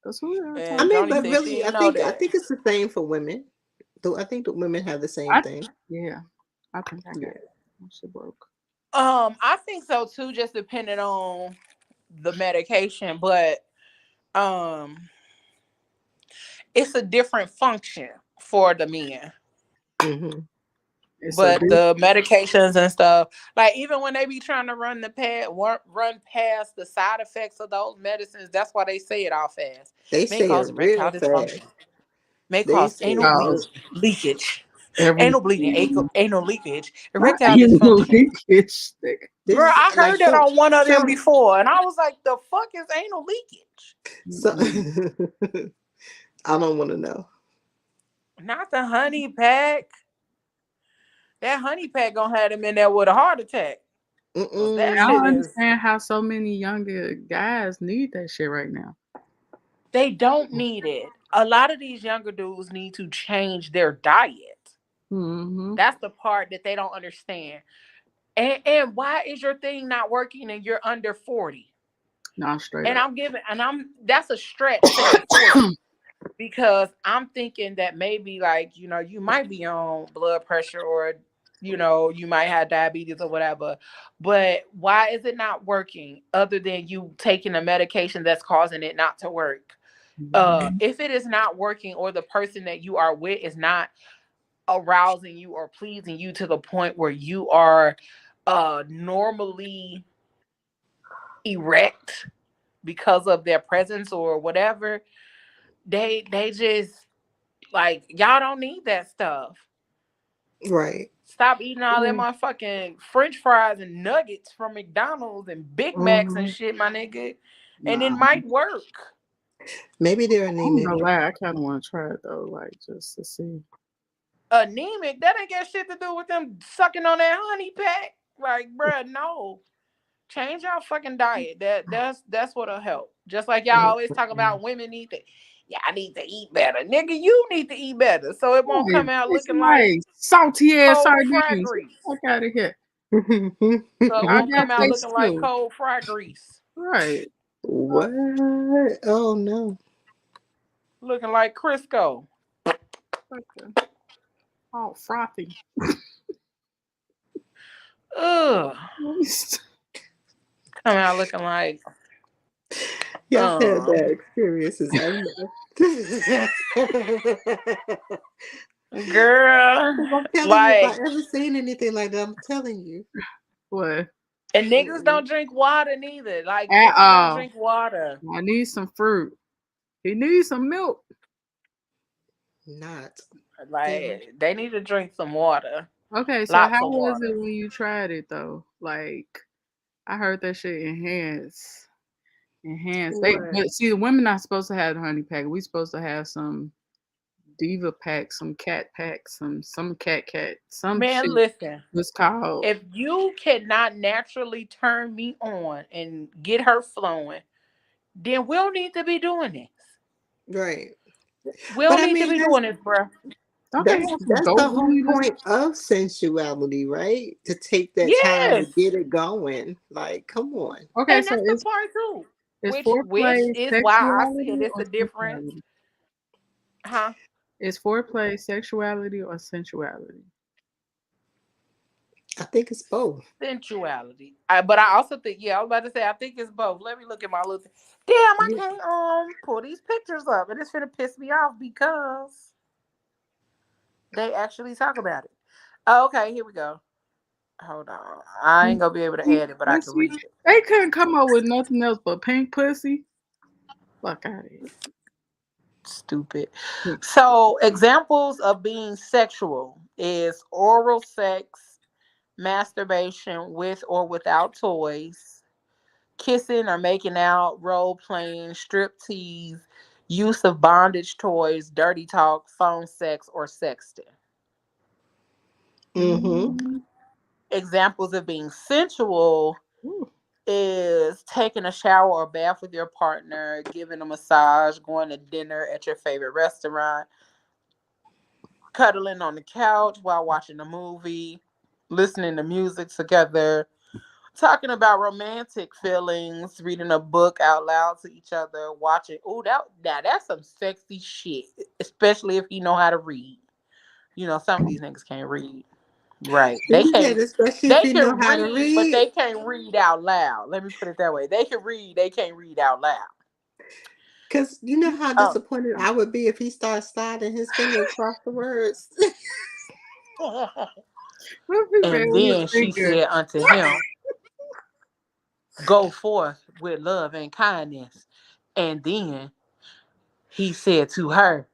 That's who we are I And talking. mean, Johnny but said she really, didn't know I that. think it's the same for women. Though I think the women have the same I thing. yeah. I think I got it. My shit broke. I think so too, just depending on the medication, but um it's a different function for the men. Hmm. It's a But big the medications and stuff, like even when they be trying to run past the side effects of those medicines, that's why they say it all fast. They May say it cause real erectile fast. dysfunction. May They cause say anal it real. cause leakage. Anal bleeding, everything. anal leakage, Not erectile anal dysfunction. leakage. Bro, This I like heard that on one of them some before, and I was like, "The fuck is anal leakage?" so. I don't want to know. Not the honey pack. That honey pack gonna have them in there with a heart attack. 'Cause that I Mm-mm. shit don't is. understand how so many younger guys need that shit right now. They don't need it. A lot of these younger dudes need to change their diet. Mm-hmm. That's the part that they don't understand. And why is your thing not working and you're under 40? No, straight And up. I'm that's a stretch saying 40 because I'm thinking that maybe like, you might be on blood pressure or you might have diabetes or whatever. But why is it not working other than you taking a medication that's causing it not to work? If it is not working or the person that you are with is not arousing you or pleasing you to the point where you are normally erect because of their presence or whatever, they just like y'all don't need that stuff. Right. Stop eating all that Mm. motherfucking French fries and nuggets from McDonald's and Big Macs and Mhm. shit, my nigga, and it Nah, might work. Maybe they're I'm anemic. gonna lie. I kind of want to try it though, like just to see. Anemic, that ain't got shit to do with them sucking on that honey pack. Like, bruh, no. Change your fucking diet. That's what'll help. Just like y'all always talk Mm-mm. about women need to, yeah, I need to eat better. Nigga, you need to eat better. So it won't Right, come out it's looking like like salty ass cold fry sardines. Get grease. the fuck out of here. So it I won't got come out taste looking like too. cold fry grease. Right. What? Oh no. Looking like Crisco. Okay. All frothy. Ugh. Come out looking like Y'all had uh bad experiences, I know. girl. 'Cause I'm telling you, if I Like, ever seen anything like that, I'm telling you. What? and niggas Mm-mm. don't drink water neither. Like At niggas don't all. drink water. I need some fruit. He needs some milk. Not. Damn it. Like they need to drink some water. Okay, so Lots how of was water. it when you tried it though? Like, I heard that shit enhance. They What? but see, the women not supposed to have the honey pack. We supposed to have some diva pack, some cat pack, some cat, some Man, shit listen. was called. If you cannot naturally turn me on and get her flowing, then we'll need to be doing this. Right. We'll But I need to mean, be doing this, bro. Don't they that's have some that's dope the whole weed or something? point of sensuality, right? To take that time to Yes. get it going. Like, come on. Okay, And so that's the part too. it's Which foreplay is why I said sexuality it's or a difference. sensuality? Huh? Is foreplay sexuality or sensuality? I think it's both. Sensuality. But I also think, yeah, I was about to say I think it's both. Let me look at my little Damn, I Yeah. can't pull these pictures up. And it's gonna piss me off because they actually talk about it. Okay, here we go. Hold on. I ain't gonna be able to Pink add it, but I can pussy? read it. They couldn't come up with nothing else but pink pussy. Fuck out of Stupid. here. So examples of being sexual is oral sex, masturbation with or without toys, kissing or making out, role playing, strip tease, use of bondage toys, dirty talk, phone sex, or sexting. Mm-hmm. Mm, Examples of being sensual ooh. is taking a shower or bath with your partner, giving a massage, going to dinner at your favorite restaurant, cuddling on the couch while watching a movie, listening to music together, talking about romantic feelings, reading a book out loud to each other, watching. Oh, that's some sexy shit, especially if you know how to read. You know, some of these niggas can't read. Right. They You can't said especially if they you know can how to read, but read. they can't read out loud. Let me put it that way. They can read, they can't read out loud. Because you know how Oh. disappointed I would be if he starts sliding his finger across the words. What if he said And with his then she finger? said unto him, go forth with love and kindness. And then he said to her,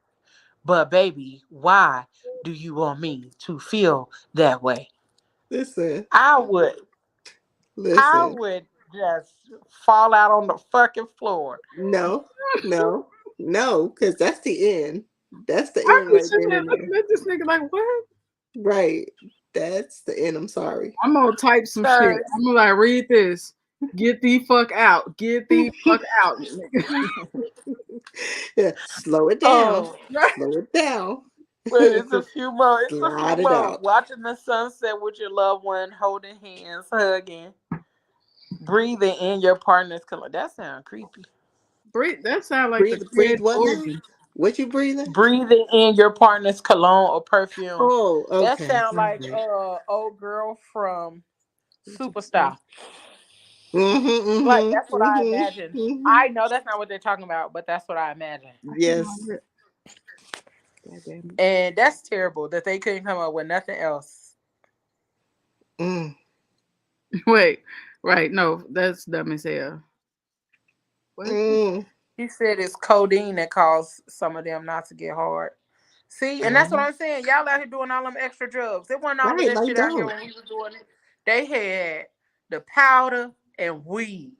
but baby, why do you want me to feel that way? Listen, I would I listen. would just fall out on the fucking floor. No, no, no, because that's the end. That's the I end be right sitting then there and there. looking at this nigga like, what? Right. That's the end. I'm sorry. I'm gonna type some shit. Sir. I'm gonna like read this. Get the fuck out. Get the fuck out, nigga. Yeah, slow it down. Oh, Slow it down. but it's a few more. It's a few Slide it more. out. Watching the sunset with your loved one, holding hands, hugging, breathing in your partner's color. That sounds creepy. Breathe. That sound like the Breathe, breathe creative what now? organ. What you breathing? Breathing in your partner's cologne or perfume. Oh, That okay. sounds All like right. old girl from Mm-hmm, Superstar. Like that's mm-hmm, what I mm-hmm, imagine. mm-hmm. I know that's not what they're talking about, but that's what I imagine. I can't Yes. remember it. God damn And that's terrible that they couldn't come up with nothing else. Mm. it. Wait. Right. No, that's dumb as hell. What? Mm. He said it's codeine that caused some of them not to get hard. See, and that's what Uh-huh. I'm saying. Y'all out here doing all them extra drugs. It wasn't all of Right, that like shit out here don't. when we was doing it. They had the powder and weed.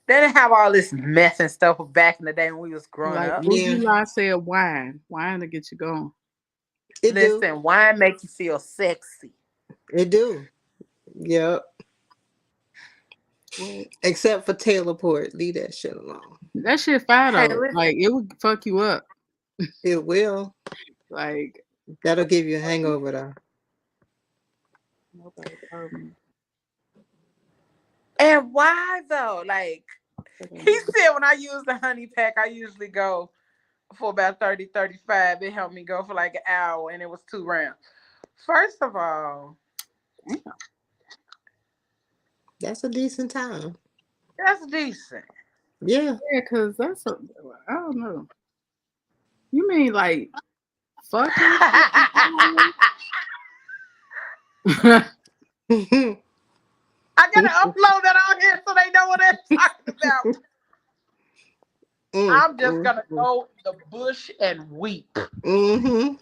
They didn't have all this meth and stuff back in the day when we was growing Like up. Boogie Yeah, Lie said, wine. Wine to get you going. it do. Listen, wine make you feel sexy. It do. Yep. What? Except for Taylor Port. Leave that shit alone. That shit fire Hey, though. listen. Like it would fuck you up. It will. Like That'll give you a hangover though. nobody told me. And why though? Like he said when I use the honey pack, I usually go for about 30, 35. It helped me go for like an hour and it was 2 rounds. First of all, Damn. That's a decent time. that's decent. Yeah. Yeah, cause that's a I don't know. You mean like fucking? Mm-hmm. I gotta upload that on here so they know what they're talking about. I'm just gonna go the bush and weep. Mm-hmm.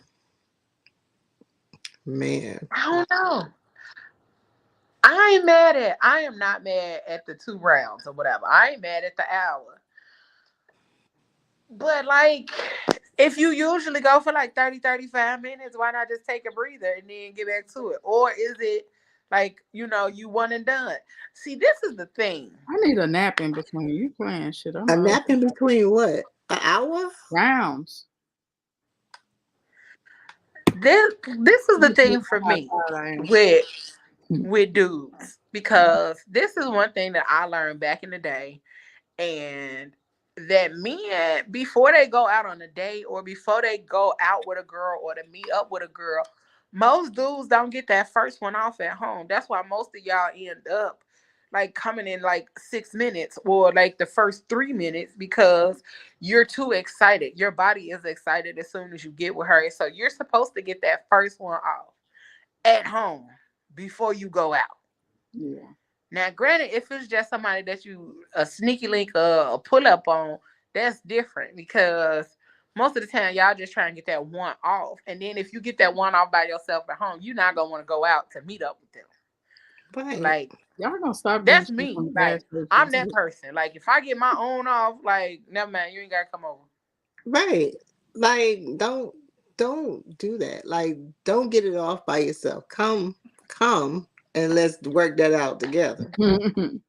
Man. I don't know. I am not mad at the 2 rounds or whatever. I ain't mad at the hour. But like, if you usually go for like 30, 35 minutes, why not just take a breather and then get back to it? Or is it like, you one and done? See, this is the thing. I need a nap in between. You playing shit. I'm A up. nap in between what? An hour? Rounds. This is the thing for me with dudes, because this is one thing that I learned back in the day, and that men, before they go out on a date or before they go out with a girl or to meet up with a girl, most dudes don't get that first one off at home. That's why most of y'all end up like coming in like 6 minutes or like the first 3 minutes, because you're too excited. Your body is excited as soon as you get with her. So you're supposed to get that first one off at home before you go out. Yeah. Now, granted, if it's just somebody that you a sneaky link a pull up on, that's different, because most of the time y'all just try and get that one off. And then if you get that one off by yourself at home, you're not gonna want to go out to meet up with them. Right. Like, Y'all gonna stop getting that's shit me. from the gas Like, station. I'm that person. Like, if I get my own off, like, never mind, you ain't gotta come over. Right. Like, don't do that. Like, don't get it off by yourself. Come, and let's work that out together. And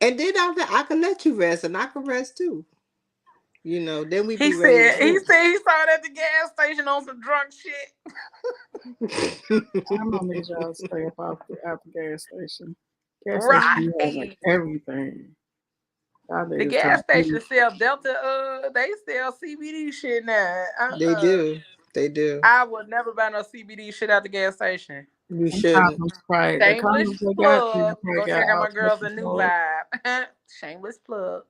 then I can let you rest, and I can rest too. Then we He be ready said to he go. said he saw it at the gas station on some drunk shit. I'm gonna need y'all to stay up out the gas station. Gas station be having Right. everything. Y'all The niggas gas trying station sell Delta. They sell CBD shit now. They do. They do. I would never buy no CBD shit at the gas station. You and shouldn't. condoms, right? The Shameless condoms they got, plug. they Go got check out my alcohol girls at New control. Vibe. Shameless plug.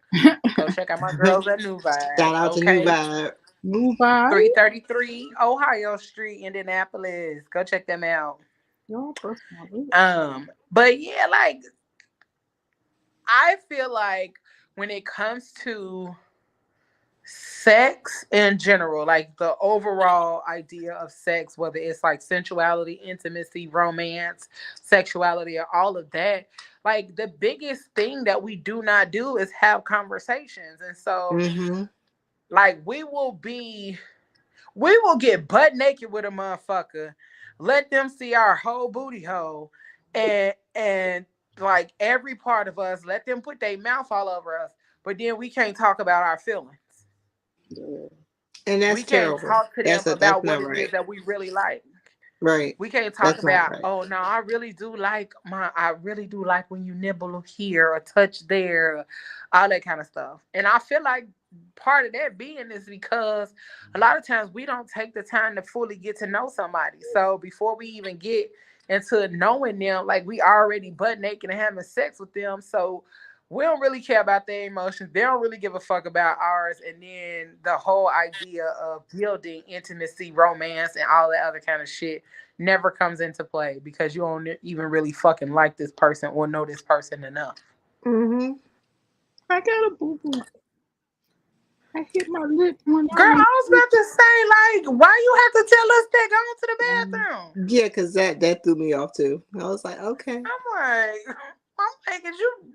Go check out my girls at New Vibe. Shout out to New Okay. Vibe. Move by. 333 Ohio Street, Indianapolis. Go check them out. Y'all bust my lip. But yeah, like, I feel like when it comes to sex in general, like the overall idea of sex, whether it's like sensuality, intimacy, romance, sexuality, or all of that, like the biggest thing that we do not do is have conversations. And so, Mm-hmm. like, we will get butt naked with a motherfucker, let them see our whole booty hole, and like every part of us, let them put their mouth all over us, but then we can't talk about our feelings. Yeah. And that's We can't terrible. talk to them That's about what not it is right. that we really like. Right. We can't talk That's not about, right. oh no, I really do like when you nibble here or touch there, all that kind of stuff. And I feel like part of that being is because a lot of times we don't take the time to fully get to know somebody. So before we even get into knowing them, like, we already butt naked and having sex with them. So we don't really care about their emotions. They don't really give a fuck about ours. And then the whole idea of building intimacy, romance, and all that other kind of shit never comes into play, because you don't even really fucking like this person or know this person enough. Mm-hmm. I got a boo boo. I hit my lip when I Girl, was. I was about to say, like, why you have to tell us that? Go to the bathroom. Yeah, because that threw me off too. I was like, okay. I'm like,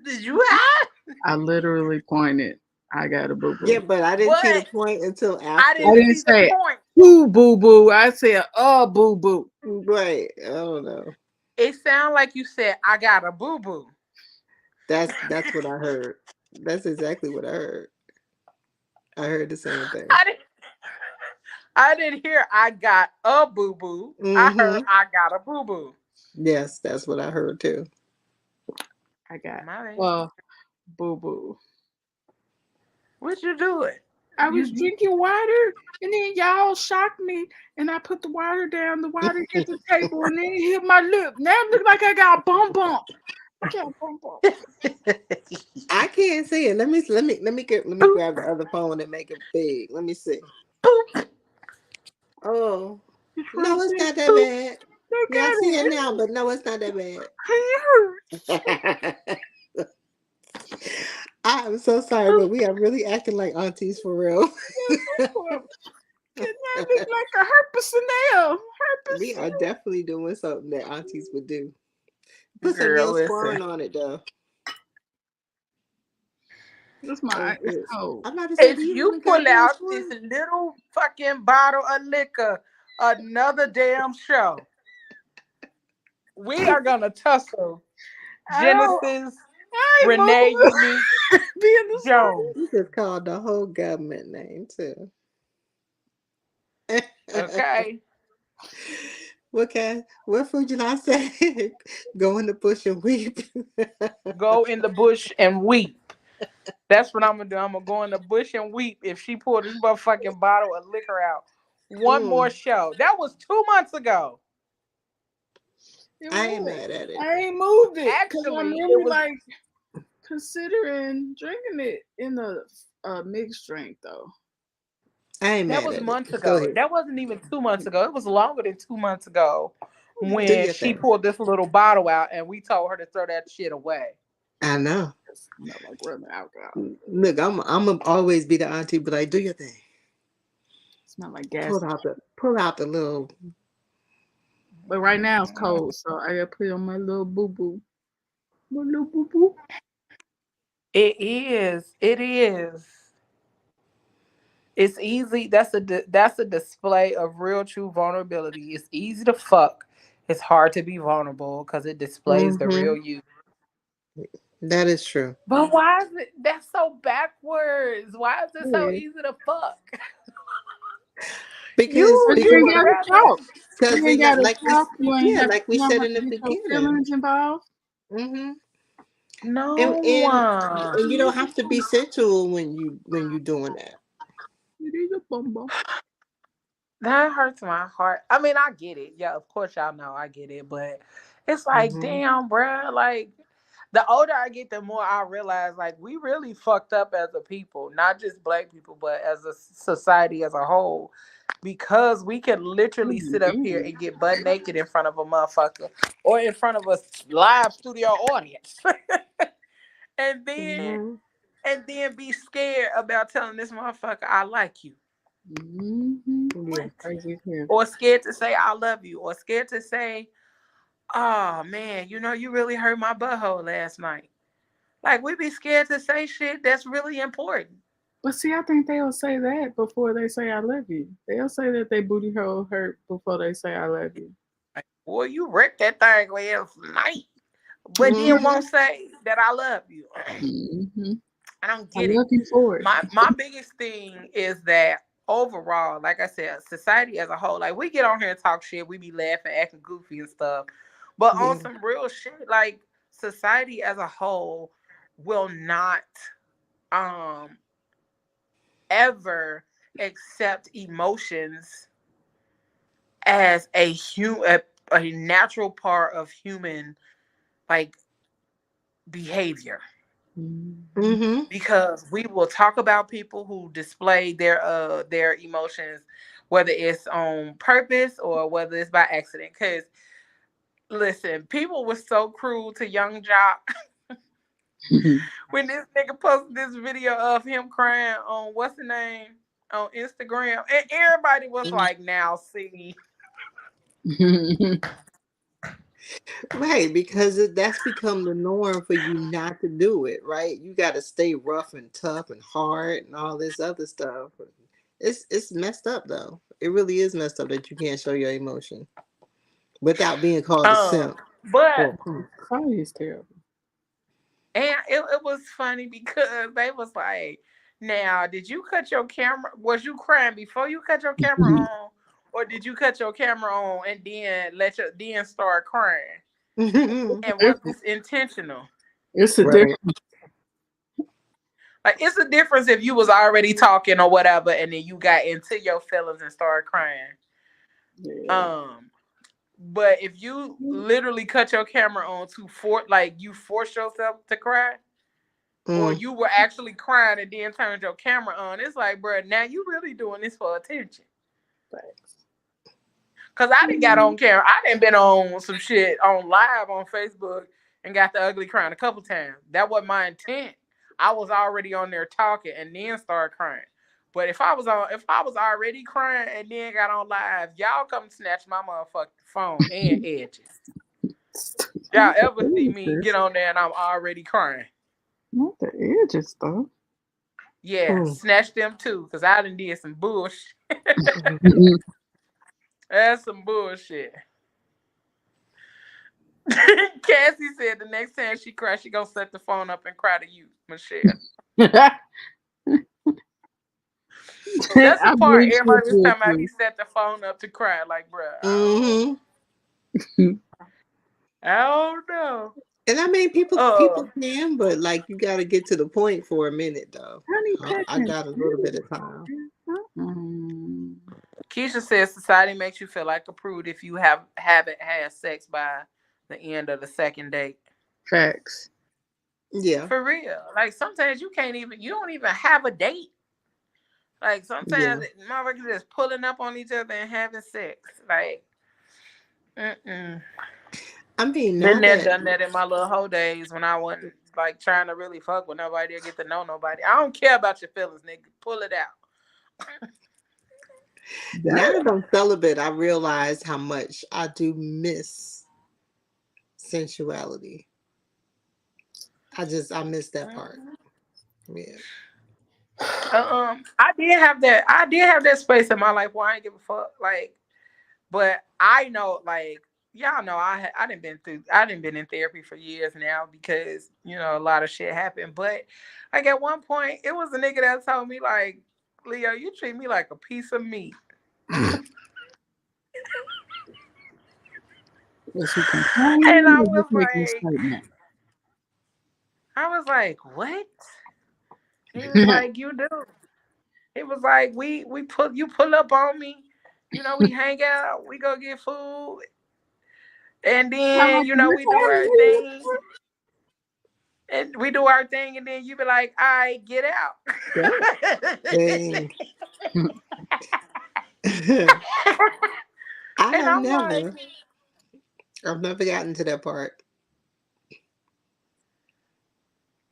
did you hide? I literally pointed. I got a boo boo. Yeah, but I didn't see the But point until I after. didn't see the say point. boo boo boo. I said boo boo. Right. I don't know. It sounded like you said, I got a boo boo. That's what I heard. That's exactly what I heard. I heard the same thing. I didn't hear I got a boo boo. I heard Mm-hmm. I got a boo boo. Yes, that's what I heard too. I got My bad. boo boo. What you doing? I was drinking water, and then y'all shocked me, and I put the water down. The water hit the table, and then it hit my lip. Now it look like I got a bump. I got a bump. I can't see it. Let me grab the other phone and make it big. Let me see. Oh, no, it's not that bad. Yeah, I see it now, but no, it's not that bad. I am so sorry, but we are really acting like aunties for real. It look like a herpes nail. We are definitely doing something that aunties would do. Put some Girl, Neosporin listen. on it though. That's Oh, my it's good. cold. I'm about to say, do If you you really got pull out this Neosporin? little fucking bottle of liquor, another damn show, we are gonna tussle. I don't. Genesis, I ain't Renee, moving. Unique, Be in the sun. Jones. You just called the whole government name too. Okay, What food did I say? Go in the bush and weep. go in the bush and weep. That's what I'm gonna do. I'm gonna go in the bush and weep if she pulled this motherfucking bottle of liquor out. One more Mm, show. That was 2 months ago. It I ain't was. mad at it. I ain't moved it because I'm Actually, it really was. like considering drinking it in a mixed drink though. I ain't That mad was at it. months Go ago. ahead. That wasn't even 2 months ago. It was longer than 2 months ago Do when your she thing. pulled this little bottle out and we told her to throw that shit away. I know. It smell like rubbing alcohol. Look, I'm gonna always be the auntie, but like, do your thing. It smell like gas. Pull out the little. But right now it's cold, so I gotta put on my little boo boo. My little boo boo. It is. It is. It's easy. That's a display of real true vulnerability. It's easy to fuck. It's hard to be vulnerable because it displays the Mm-hmm. real you. That is true. But why is it that's so backwards? Why is it so Yeah. easy to fuck? Because Cause you You ain't would gotta rather talk. because You we ain't not gotta like we talk. You ain't yeah, have like we you don't said have in to the get your beginning. feelings involved. Mm-hmm. And no. and and you don't have to be sensual when you doing that. It is a bum bum. That hurts my heart. I mean, I get it. Yeah, of course y'all know I get it, but it's like, Mm-hmm. damn, bruh. Like, the older I get, the more I realize, like, we really fucked up as a people, not just black people, but as a society as a whole, because we can What literally do you sit up here mean? and get butt naked in front of a motherfucker or in front of a live studio audience, and then Mm-hmm. be scared about telling this motherfucker I like you. Mm-hmm. Yeah. What? Crazy as hell. Or scared to say I love you, or scared to say, "Oh man, you really hurt my butthole last night." Like, we be scared to say shit that's really important. But see, I think they'll say that before they say I love you. They'll say that they booty hole hurt before they say I love you. Like, boy, you wrecked that thing last night, but then Mm-hmm. won't say that I love you. Mm-hmm. I don't I get it. love you for it. My biggest thing is that overall, like I said, society as a whole, like, we get on here and talk shit, we be laughing, acting goofy and stuff. But on Yeah. some real shit, like, society as a whole will not um ever accept emotions as a natural part of human, like, behavior, Mm-hmm. Mm-hmm. because we will talk about people who display their emotions, whether it's on purpose or whether it's by accident. Because listen, people were so cruel to Young Jock when this nigga posted this video of him crying on what's the name on Instagram, and everybody was like, "Now see." Right, because that's become the norm for you not to do it, right? You got to stay rough and tough and hard and all this other stuff. It's messed up though. It really is messed up that you can't show your emotion without being called a Um, simp or but a punk. Probably is terrible. and it was funny because they was like, "Now, did you cut your camera? Was you crying before you cut your camera on, or did you cut your camera on and then start crying? And was Different. this intentional?" It's a Right. difference. Like, it's a difference if you was already talking or whatever, and then you got into your feelings and started crying. Yeah. Um, but if you literally cut your camera on like, you force yourself to cry, or Mm, you were actually crying and then turned your camera on, it's like, bro, now you really doing this for attention. Facts. Cause I didn't got on camera. I didn't been on some shit on live on Facebook and got the ugly crying a couple times. That wasn't my intent. I was already on there talking and then started crying. But if I was already crying and then got on live, y'all come snatch my motherfucking phone and edges. Y'all ever see me get on there and I'm already crying? Not the edges though. Yeah, snatch them too, because I done did some bullshit. That's some bullshit. Cassie said the next time she cries, she gonna set the phone up and cry to you, Michelle. That's the part everybody was talking about. He set the phone up to cry, like, bruh. I don't know. And I mean, people can, but like, you got to get to the point for a minute, though. I got a little bit of time. Keisha says society makes you feel like a prude if you haven't had sex by the end of the second date. Facts. Yeah. For real. Like, sometimes you don't even have a date. Like, sometimes motherfuckers just pulling up on each other and having sex. Like, I mean, been there, done that in my little hoe days when I wasn't like trying to really fuck with nobody or get to know nobody. I don't care about your feelings, nigga. Pull it out. Now that I'm celibate, I realize how much I do miss sensuality. I miss that part. Yeah. I did have that space in my life where I ain't give a fuck. Like, but I know, like, y'all know I done been in therapy for years now because, you know, a lot of shit happened. But like at one point it was a nigga that told me, like, Leo, you treat me like a piece of meat. And I was like, what? He was like, you do. It was like you pull up on me, you know, we hang out, we go get food. And then, you know, we do our thing. And we do our thing, and then you be like, all right, get out. I've never gotten to that part.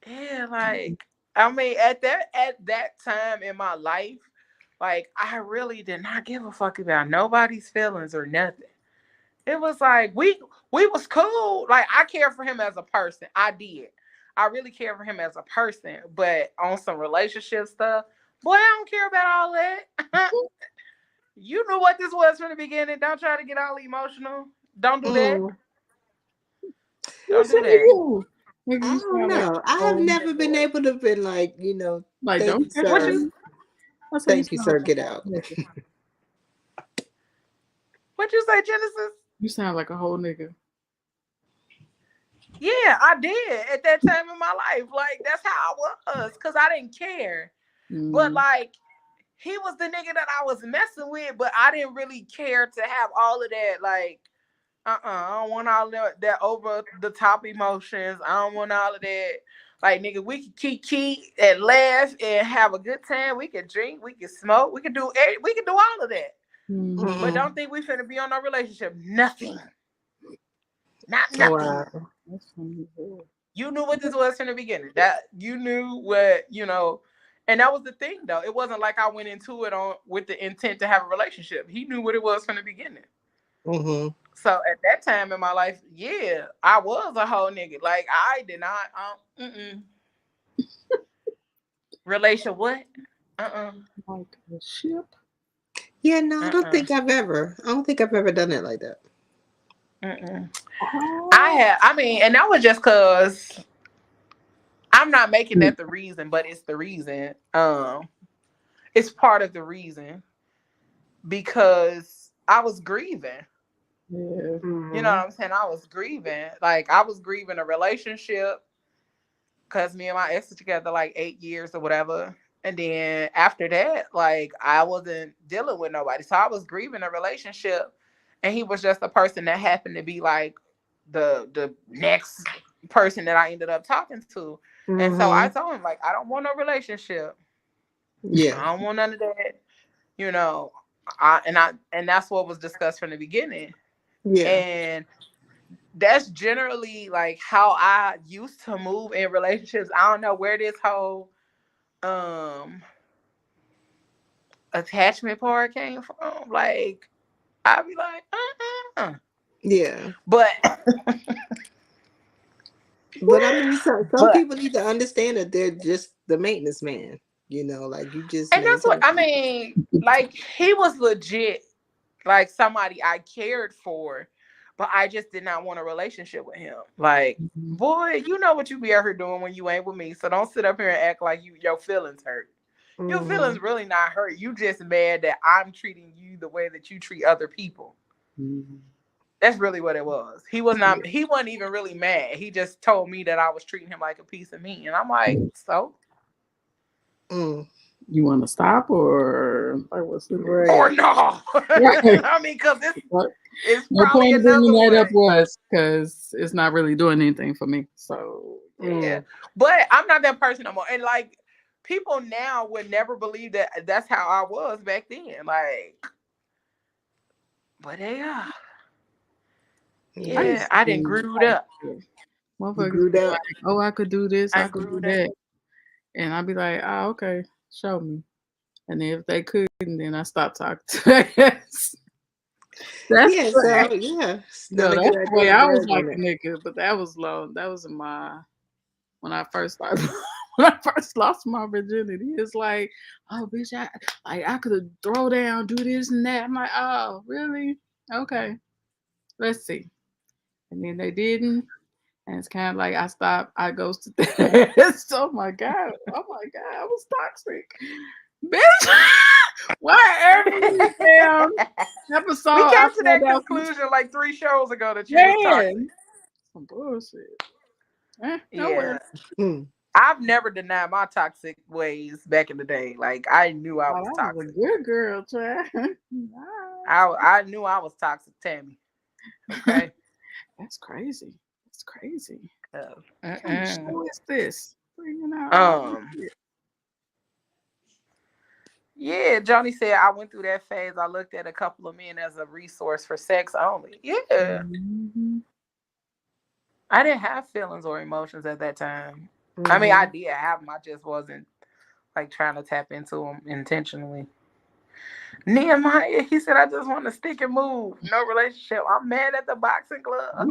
Yeah, like, I mean, at that time in my life, like, I really did not give a fuck about nobody's feelings or nothing. It was like we was cool. Like, I care for him as a person. I did. I really care for him as a person. But on some relationship stuff, boy, I don't care about all that. You knew what this was from the beginning. Don't try to get all emotional. Don't do that. Don't do that. I don't know. I have never been able to be like, you know, like, thank you, sir. Thank you, sir. Get out. What'd you say, Genesis? You sound like a whole nigga. Yeah, I did at that time in my life. Like, that's how I was, because I didn't care. But like, he was the nigga that I was messing with, but I didn't really care to have all of that. Like, I don't want all that over the top emotions. I don't want all of that. Like, nigga, we can keep and laugh and have a good time. We can drink, we can smoke, we can do all of that. But don't think we finna be on no relationship. Nothing. Not nothing. Wow. You knew what this was from the beginning. That you knew what, you know, and that was the thing though. It wasn't like I went into it with the intent to have a relationship. He knew what it was from the beginning. So at that time in my life, yeah, I was a whole nigga. Like, I did not relation what? Like a ship. Yeah, no, I don't think I've ever done it like that. I mean, and that was just because I'm not making that the reason, but it's the reason. It's part of the reason because I was grieving. Yeah. You know what I'm saying? I was grieving. Like, I was grieving a relationship because me and my ex were together like 8 years or whatever. And then after that, like, I wasn't dealing with nobody. So I was grieving a relationship. And he was just a person that happened to be like the next person that I ended up talking to. And so I told him, like, I don't want no relationship. Yeah. I don't want none of that. You know, and that's what was discussed from the beginning. Yeah. And that's generally like how I used to move in relationships. I don't know where this whole attachment part came from. Like, I'd be like, Yeah. But But I mean, some but people need to understand that they're just the maintenance man. Like you just and that's what maintain. I mean. Like, he was legit, like somebody I cared for, but I just did not want a relationship with him. Like, boy, you know what you be out here doing when you ain't with me. So don't sit up here and act like your feelings hurt. Your feelings really not hurt. You just mad that I'm treating you the way that you treat other people. That's really what it was. He wasn't even really mad. He just told me that I was treating him like a piece of meat. And I'm like, so? You want to stop or what's the Right. Or no? Right. I mean, because it's My probably point of bringing another that up one. was because it's not really doing anything for me. So Yeah. But I'm not that person no more. And like, people now would never believe that that's how I was back then. Like, but they are. Yeah, I didn't grew up. Motherfuckers be like, oh, I could do this, I could do that. And I'd be like, oh, okay, show me. And then if they couldn't, then I stopped talking to them. That's yeah, so yeah. No, that's the way I was like a nigga, but that was low. That was when I first started when I first lost my virginity. It's like, oh bitch, I could throw down, do this and that. I'm like, oh, really? Okay. Let's see. And then they didn't. And it's kind of like I stopped, I ghosted them. Oh my God, I was toxic. Bitch, why every damn episode We I came to that found out conclusion like 3 shows ago that you was toxic. some bullshit. Yeah. I've never denied my toxic ways back in the day. Like, I knew I was toxic. Was a good girl, child. I knew I was toxic, Tammy. Okay. That's crazy. That's crazy. What kind of show is this? Yeah, Johnny said I went through that phase. I looked at a couple of men as a resource for sex only. Yeah. I didn't have feelings or emotions at that time. I mean, I did have them. I just wasn't like trying to tap into them intentionally. Nehemiah, he said, I just want to stick and move. No relationship. I'm mad at the boxing club.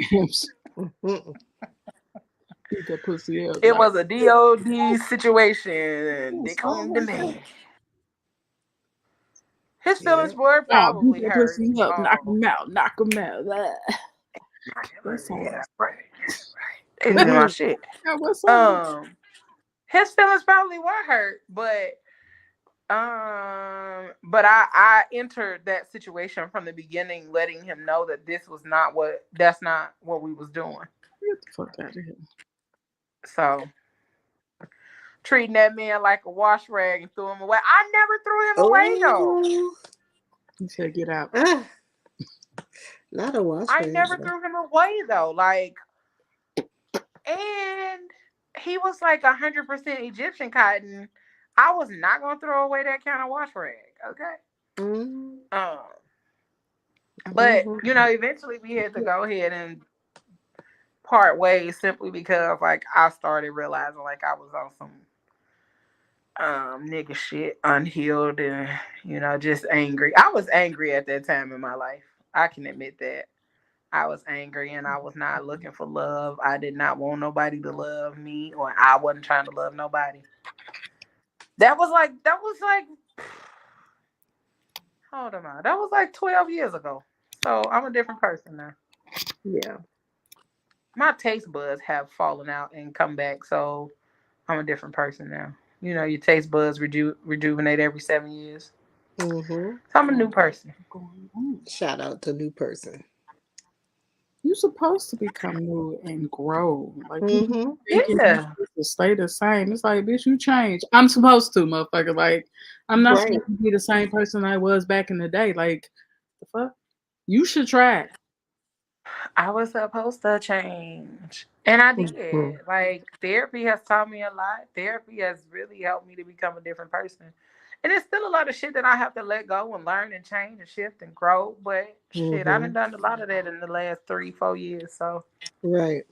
It was a DOD situation. They come to me. His feelings were probably hurt. Knock him out. Knock him out. Yeah, right. It's my shit. His feelings probably were hurt, but I entered that situation from the beginning, letting him know that that's not what we was doing. Get the fuck out of here. So, treating that man like a wash rag and threw him away. I never threw him away though. He said, "Get out." Not a wash rag. I never threw him away though. Like, and he was like 100% Egyptian cotton. I was not gonna throw away that kind of wash rag. Okay. But eventually we had to go ahead and part ways simply because like I started realizing like I was on some nigga shit, unhealed, and just angry. I was angry at that time in my life. I can admit that. I was angry and I was not looking for love. I did not want nobody to love me, or I wasn't trying to love nobody. That was like hold on, that was like 12 years ago. So I'm a different person now. Yeah. My taste buds have fallen out and come back, so I'm a different person now. Your taste buds rejuvenate every 7 years. So I'm a new person. Shout out to new person. You're supposed to become new and grow. Like, yeah, to stay the same. It's like, bitch, you change. I'm supposed to, motherfucker. Like, I'm not supposed to be the same person I was back in the day. Like, the fuck? You should try it. I was supposed to change. And I did. Like, therapy has taught me a lot. Therapy has really helped me to become a different person. And there's still a lot of shit that I have to let go and learn and change and shift and grow. But shit, I haven't done a lot of that in the last 3-4 years. So right.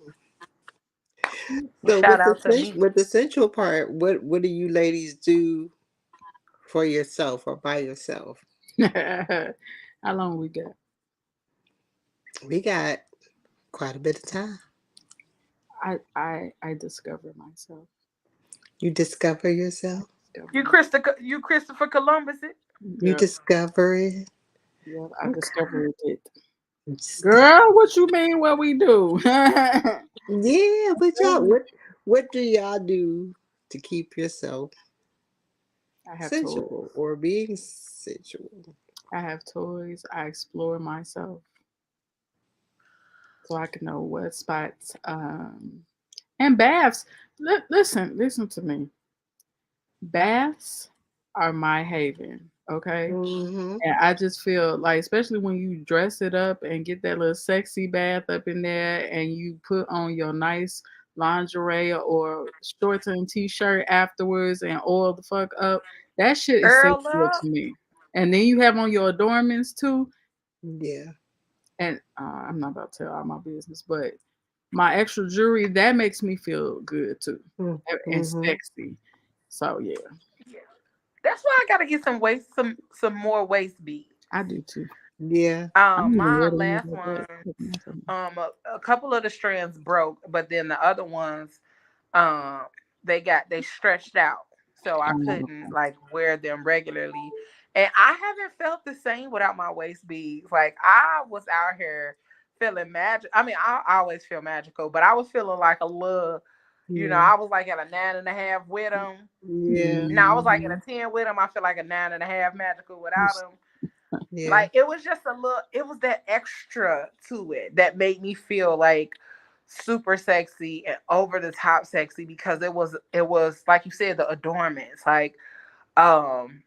So shout out to me. With the sensual part, what do you ladies do for yourself or by yourself? How long we got? We got quite a bit of time. I discover myself. You discover yourself. You Christopher Columbus it? You Yep. discover it. Yep. I discovered it. Girl, what you mean? What we do? Yeah, but y'all, what do y'all do to keep yourself I have sensual toys. or being sensual? I have toys. I explore myself so I can know what spots. And baths. Listen to me. Baths are my haven. Okay. Mm-hmm. And I just feel like, especially when you dress it up and get that little sexy bath up in there, and you put on your nice lingerie or shorts and t-shirt afterwards and oil the fuck up, that shit is Earl sexual up. to me. And then you have on your adornments too. Yeah. And I'm not about to tell all my business, but my extra jewelry, that makes me feel good too and Mm-hmm. sexy. So yeah, Yeah. That's why I gotta get some more waist beads. I do too. Yeah. I don't even wear My them last like one, that. a couple of the strands broke, but then the other ones, um, they stretched out, so I couldn't like wear them regularly. And I haven't felt the same without my waist beads. Like I was out here feeling magic. I mean, I always feel magical, but I was feeling like a little, Yeah. I was like at a 9.5 with them. Yeah. Now I was like at Mhm. a 10 with them. I feel like a 9.5 magical without them. Yeah. Like it was just a little, it was that extra to it that made me feel like super sexy and over the top sexy, because it was like you said, the adornments. Like um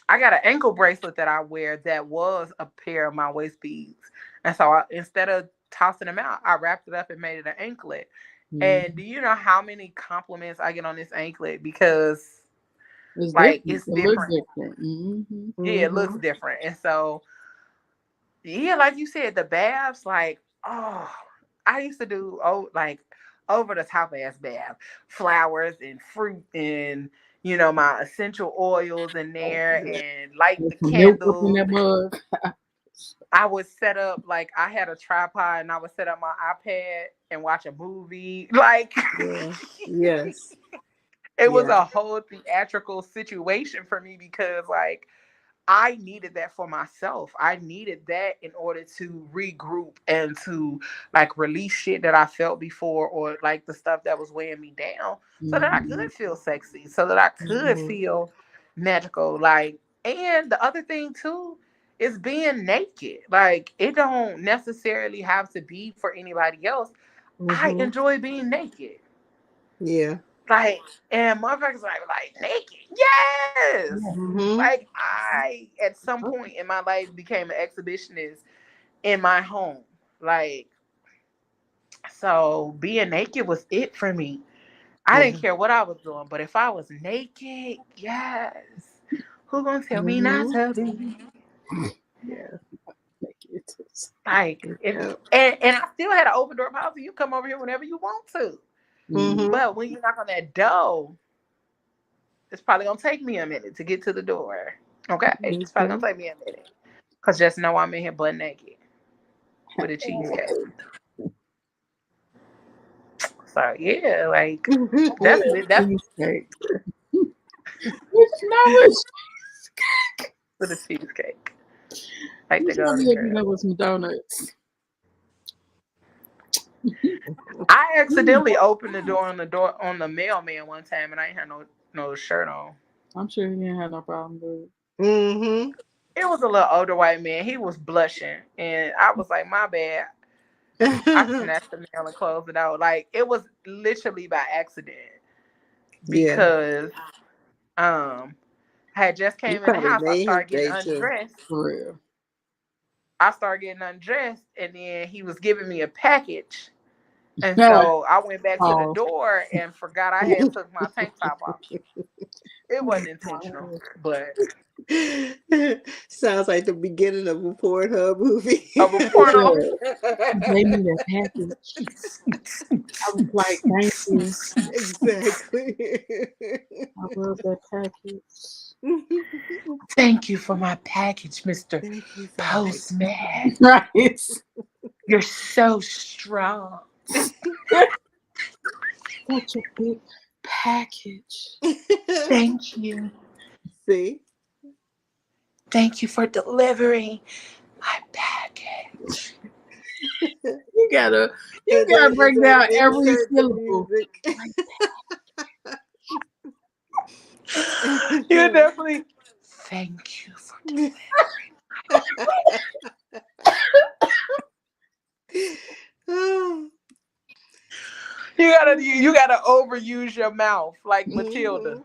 I got an ankle bracelet that I wear that was a pair of my waist beads. And so instead of tossing them out, I wrapped it up and made it an anklet. And do Mhm. you know how many compliments I get on this anklet? Because It's like different. it's It looks different. different. Hmm. Yeah, it looks Mm-hmm. different. And so yeah, like you said, the baths, like, oh, I used to do like over the top ass bath, flowers and fruit and my essential oils in there and light the With some milk up in candles. that mug. I would set up like I had a tripod and I would set up my iPad and watch a movie. Like Yeah. Yes. it was Yeah. a whole theatrical situation for me, because like I needed that for myself. I needed that in order to regroup and to like release shit that I felt before, or like the stuff that was weighing me down, so that I Mhm. could feel sexy, so that I could Mm-hmm. feel magical. Like, and the other thing too is being naked. Like, it don't necessarily have to be for anybody else. I Mm-hmm. enjoy being naked. Yeah. Like, and motherfuckers like naked. Yes. Mm-hmm. Like I, at some point in my life, became an exhibitionist in my home. Like, so being naked was it for me. I Yeah. didn't care what I was doing, but if I was naked, yes. Who gonna tell me not Mm-hmm. to be? Yeah. Make it. Like, if Yeah. and I still had an open door policy. You come over here whenever you want to. Mhm. Mm-hmm. But when you knock on that door, it's probably gonna take me a minute to get to the door. Okay, it's probably Mm-hmm. gonna take me a minute. Cause just know I'm in here butt naked with a cheesecake. So yeah, like that's Cheesecake. Which know it's with a cheesecake. Like you the trying to Golden let me Girl. know with some donuts. I accidentally opened the door on the mailman one time, and I ain't had no shirt on. I'm sure he didn't have no problem with it. Mm-hmm. It was a little older white man. He was blushing, and I was like, "My bad." I snatched the mail and closed it out. Like it was literally by accident, Yeah. because um I had just You came in the probably house. I made his started getting day too. undressed. For real. And then he was giving me a package. And so I went back to the Oh. door and forgot I had took my tank top off. It wasn't intentional, but Sounds like the beginning of a Pornhub movie. of a porno. Yeah. He gave me that package. I was like, thank you. Exactly. I love that package. Thank you for my package, Mr. Thank you for my Postman. Right. You're so strong. Such a big package. Thank you. See? Thank you for delivering my package. You gotta And then, break down every insert the syllable. music. You definitely. Thank you for Oh. you gotta overuse your mouth like Matilda.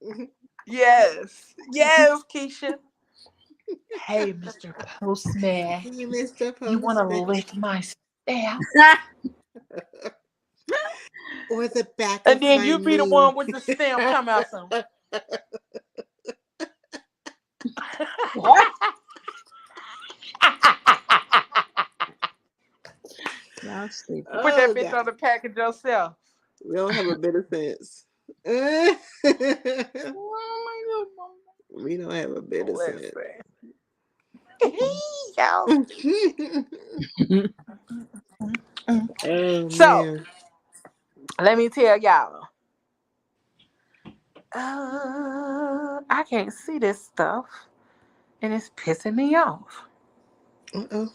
Mhm. Mhm. Yes. Yes, Keisha. Hey, Mr. Postman. Hey, Mr. You wanna Postman. lick my stamp? Or the back And of then my you be the knee. one with the stamp come out some. Y'all stupid. Put that Oh, bitch God. on the package yourself. We don't have a bit of sense. We Oh don't have a bit of sense. Listen. Y'all Oh, So man. let me tell y'all. I can't see this stuff, and it's pissing me off. Uh-oh.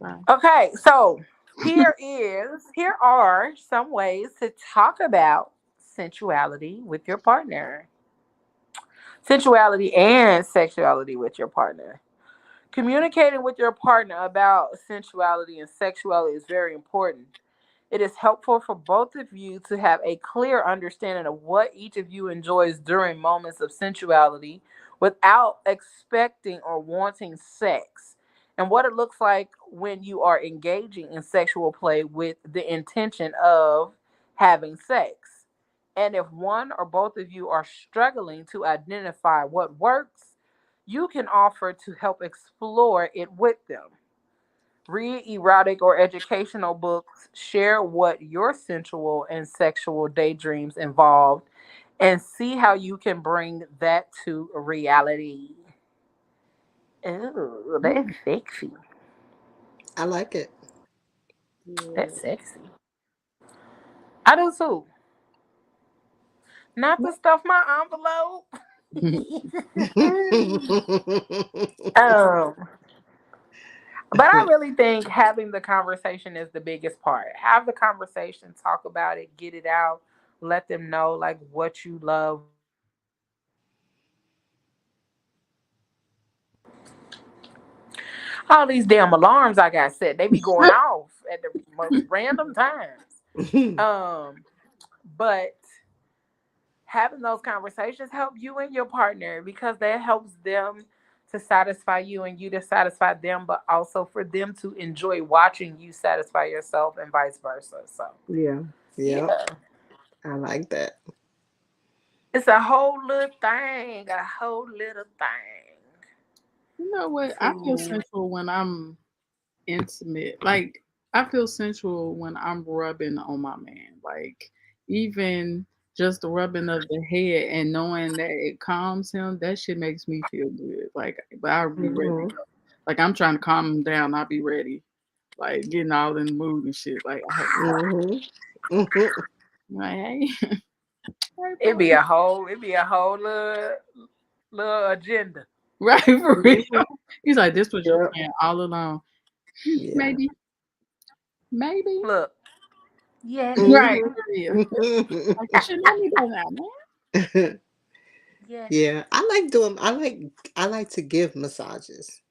my god. Okay, so here are some ways to talk about sensuality with your partner. Sensuality and sexuality with your partner. Communicating with your partner about sensuality and sexuality is very important. It is helpful for both of you to have a clear understanding of what each of you enjoys during moments of sensuality without expecting or wanting sex, and what it looks like when you are engaging in sexual play with the intention of having sex. And if one or both of you are struggling to identify what works, you can offer to help explore it with them. Read erotic or educational books, share what your sensual and sexual daydreams involved, and see how you can bring that to reality. Ooh, that's sexy. I like it. That's sexy. I do too. Not to stuff my envelope. um, but I really think having the conversation is the biggest part. Have the conversation, talk about it, get it out, let them know like what you love, what you like, all these damn alarms I got set. They be going off at the most random times. Um, but having those conversations help you and your partner because that helps them to satisfy you and you to satisfy them, but also for them to enjoy watching you satisfy yourself and vice versa. So Yeah. yeah, Yep. I like that. it's a whole little thing, a whole little thing. You know what? I feel To sensual when I'm intimate. Like I feel sensual when I'm rubbing on my man. Like even just the rubbing of the head and knowing that it calms him, that shit makes me feel good. Like, but I'll be ready to Hmm. go. Like I'm trying to calm him down. I'll be ready. Like getting all in the mood and shit. Like, Hmm. Hmm. like hey, hey it boy. be a whole little agenda. Right for real. Hmm. He's like, this was your Yep. plan all along. Yeah. Maybe, maybe. Look, yes, Right Hmm. for real. Like you should let me know now, man. yes. Yeah. I like to give massages.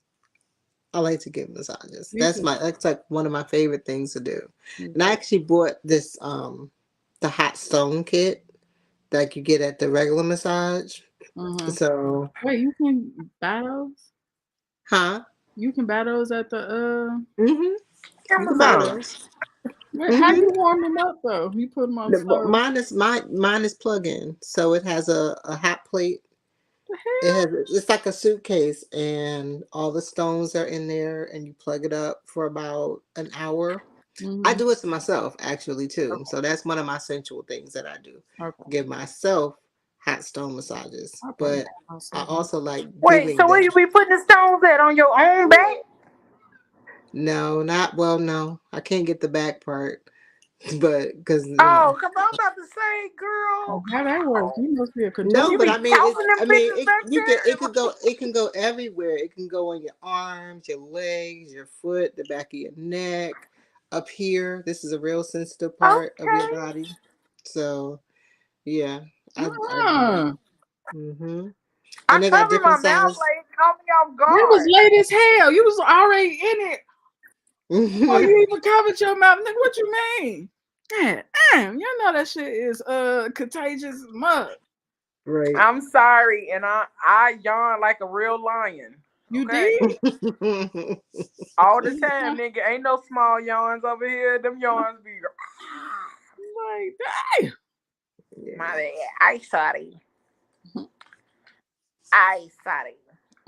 I like to give massages. Me too. That's like one of my favorite things to do. Me And I too. actually bought this the hot stone kit that you get at the regular massage. Uh-huh. So, Wait, you can buy those? huh? You can buy those at the Mhm. You can buy Amazon. those. wait, how Mhm. you warm them up though? You put them on stove. Mine is plug in. So it has a hot plate. The It's like a suitcase and all the stones are in there and you plug it up for about an hour. hell? I Mm-hmm. do it to myself actually too. Okay. So that's one of my sensual things that I do. Okay. Give myself hot stone massages, but I also like Wait, doing so where them. you be putting the stones at on your own back? No, not well. No, I can't get the back part, but because Oh, come on, I'm about to say, Oh, girl. how that works? You must be a no, You but be I contestant. mean, counting them I mean, bitches back you can, it can go everywhere. It can go on your arms, your legs, your foot, the back of your neck, up here. This is a real sensitive there? part of your Okay. body, so yeah, I do that. Uh-uh. Mm-hmm. I And they got covered my different mouth size. like caught me off You was guard. late as hell. You was already in it. Oh, Mm-hmm. you even covered your mouth. Nigga, what you mean? Damn, you know that shit is contagious mud. Right. I'm sorry, and I yawn like a real lion. You Okay, did? all the time, nigga. Ain't no small yawns over here. Them yawns be Like that. my Yeah. bad. I sorry.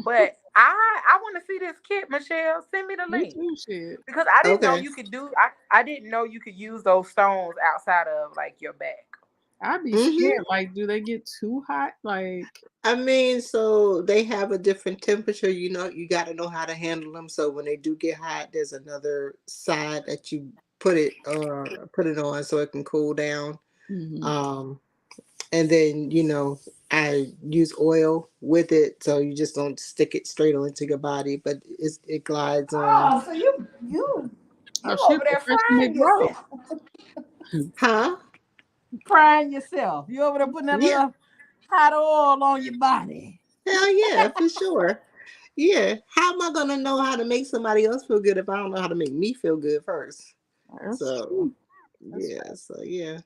But I want to see this kit, Michelle. Send me the Me link too, shit. because I didn't know Okay. you could do. I didn't know you could use those stones outside of like your back. I'd be Mm-hmm. scared. Like, do they get too hot? Like, I mean, so they have a different temperature. You know, you got to know how to handle them. So when they do get hot, there's another side that you put it on so it can cool down. mm-hmm. Um, and then I use oil with it, so you just don't stick it straight onto your body, but it glides on. Oh, so you Oh shit, over there professional frying growth. yourself? Huh? Frying yourself. You over there putting that Yeah. little hot oil on your body? Hell yeah, for sure. Yeah. How am I gonna know how to make somebody else feel good if I don't know how to make me feel good first? That's So true. That's yeah, so yeah.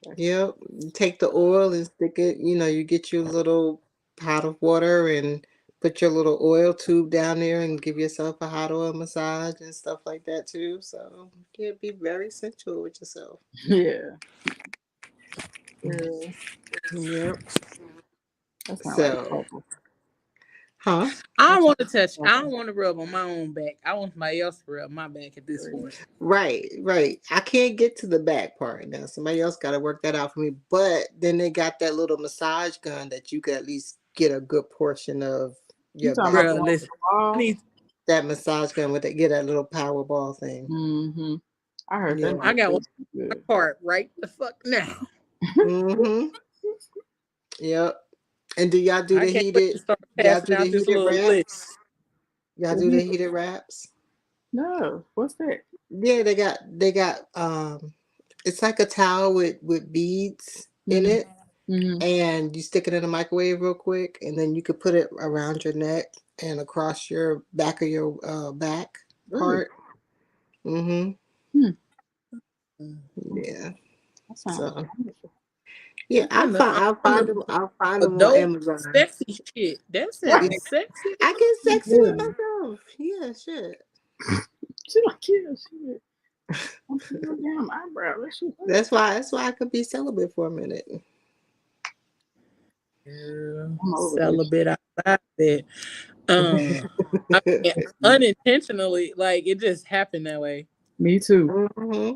fact. Yep. You take the oil and stick it, you get your little pot of water and put your little oil tube down there and give yourself a hot oil massage and stuff like that too. So you can be very sensual with yourself. Yeah. Yep. That's not like So, trouble. huh? I That's don't not want to touch. I trouble. don't want to rub on my own back. I want somebody else to rub my back at this point. Right, right. I can't get to the back part now. Somebody else got to work that out for me. But then they got that little massage gun that you could at least get a good portion of You your talking about back. the Bro, one with listen. the I ball? need. That massage gun with that, get that little power ball thing. Mm-hmm. I heard that Yeah. I got one motherfucker good. part right the fuck now. Mm-hmm. Yep. And do y'all do I the can't wait heated? to start Y'all passing do the out this heated little list. wraps? Y'all do the heated wraps? No, what's that? Yeah, they got it's like a towel with beads in Mm-hmm. it, Mm-hmm. and you stick it in the microwave real quick, and then you could put it around your neck and across your back of your back Ooh. part. Mm-hmm. Hmm. Yeah. That sounds So wonderful. yeah, I know. I want to I'll find them on adult Amazon. sexy shit. That Yeah, sounds sexy. I get sexy with Yeah. myself. Yeah, shit. She like, yeah, shit. I'm putting your damn eyebrow. That shit hurt. That's why I could be celibate for a minute. Girl, I'm over that shit. celibate outside it. I mean, unintentionally, like it just happened that way. Me too. Hmm.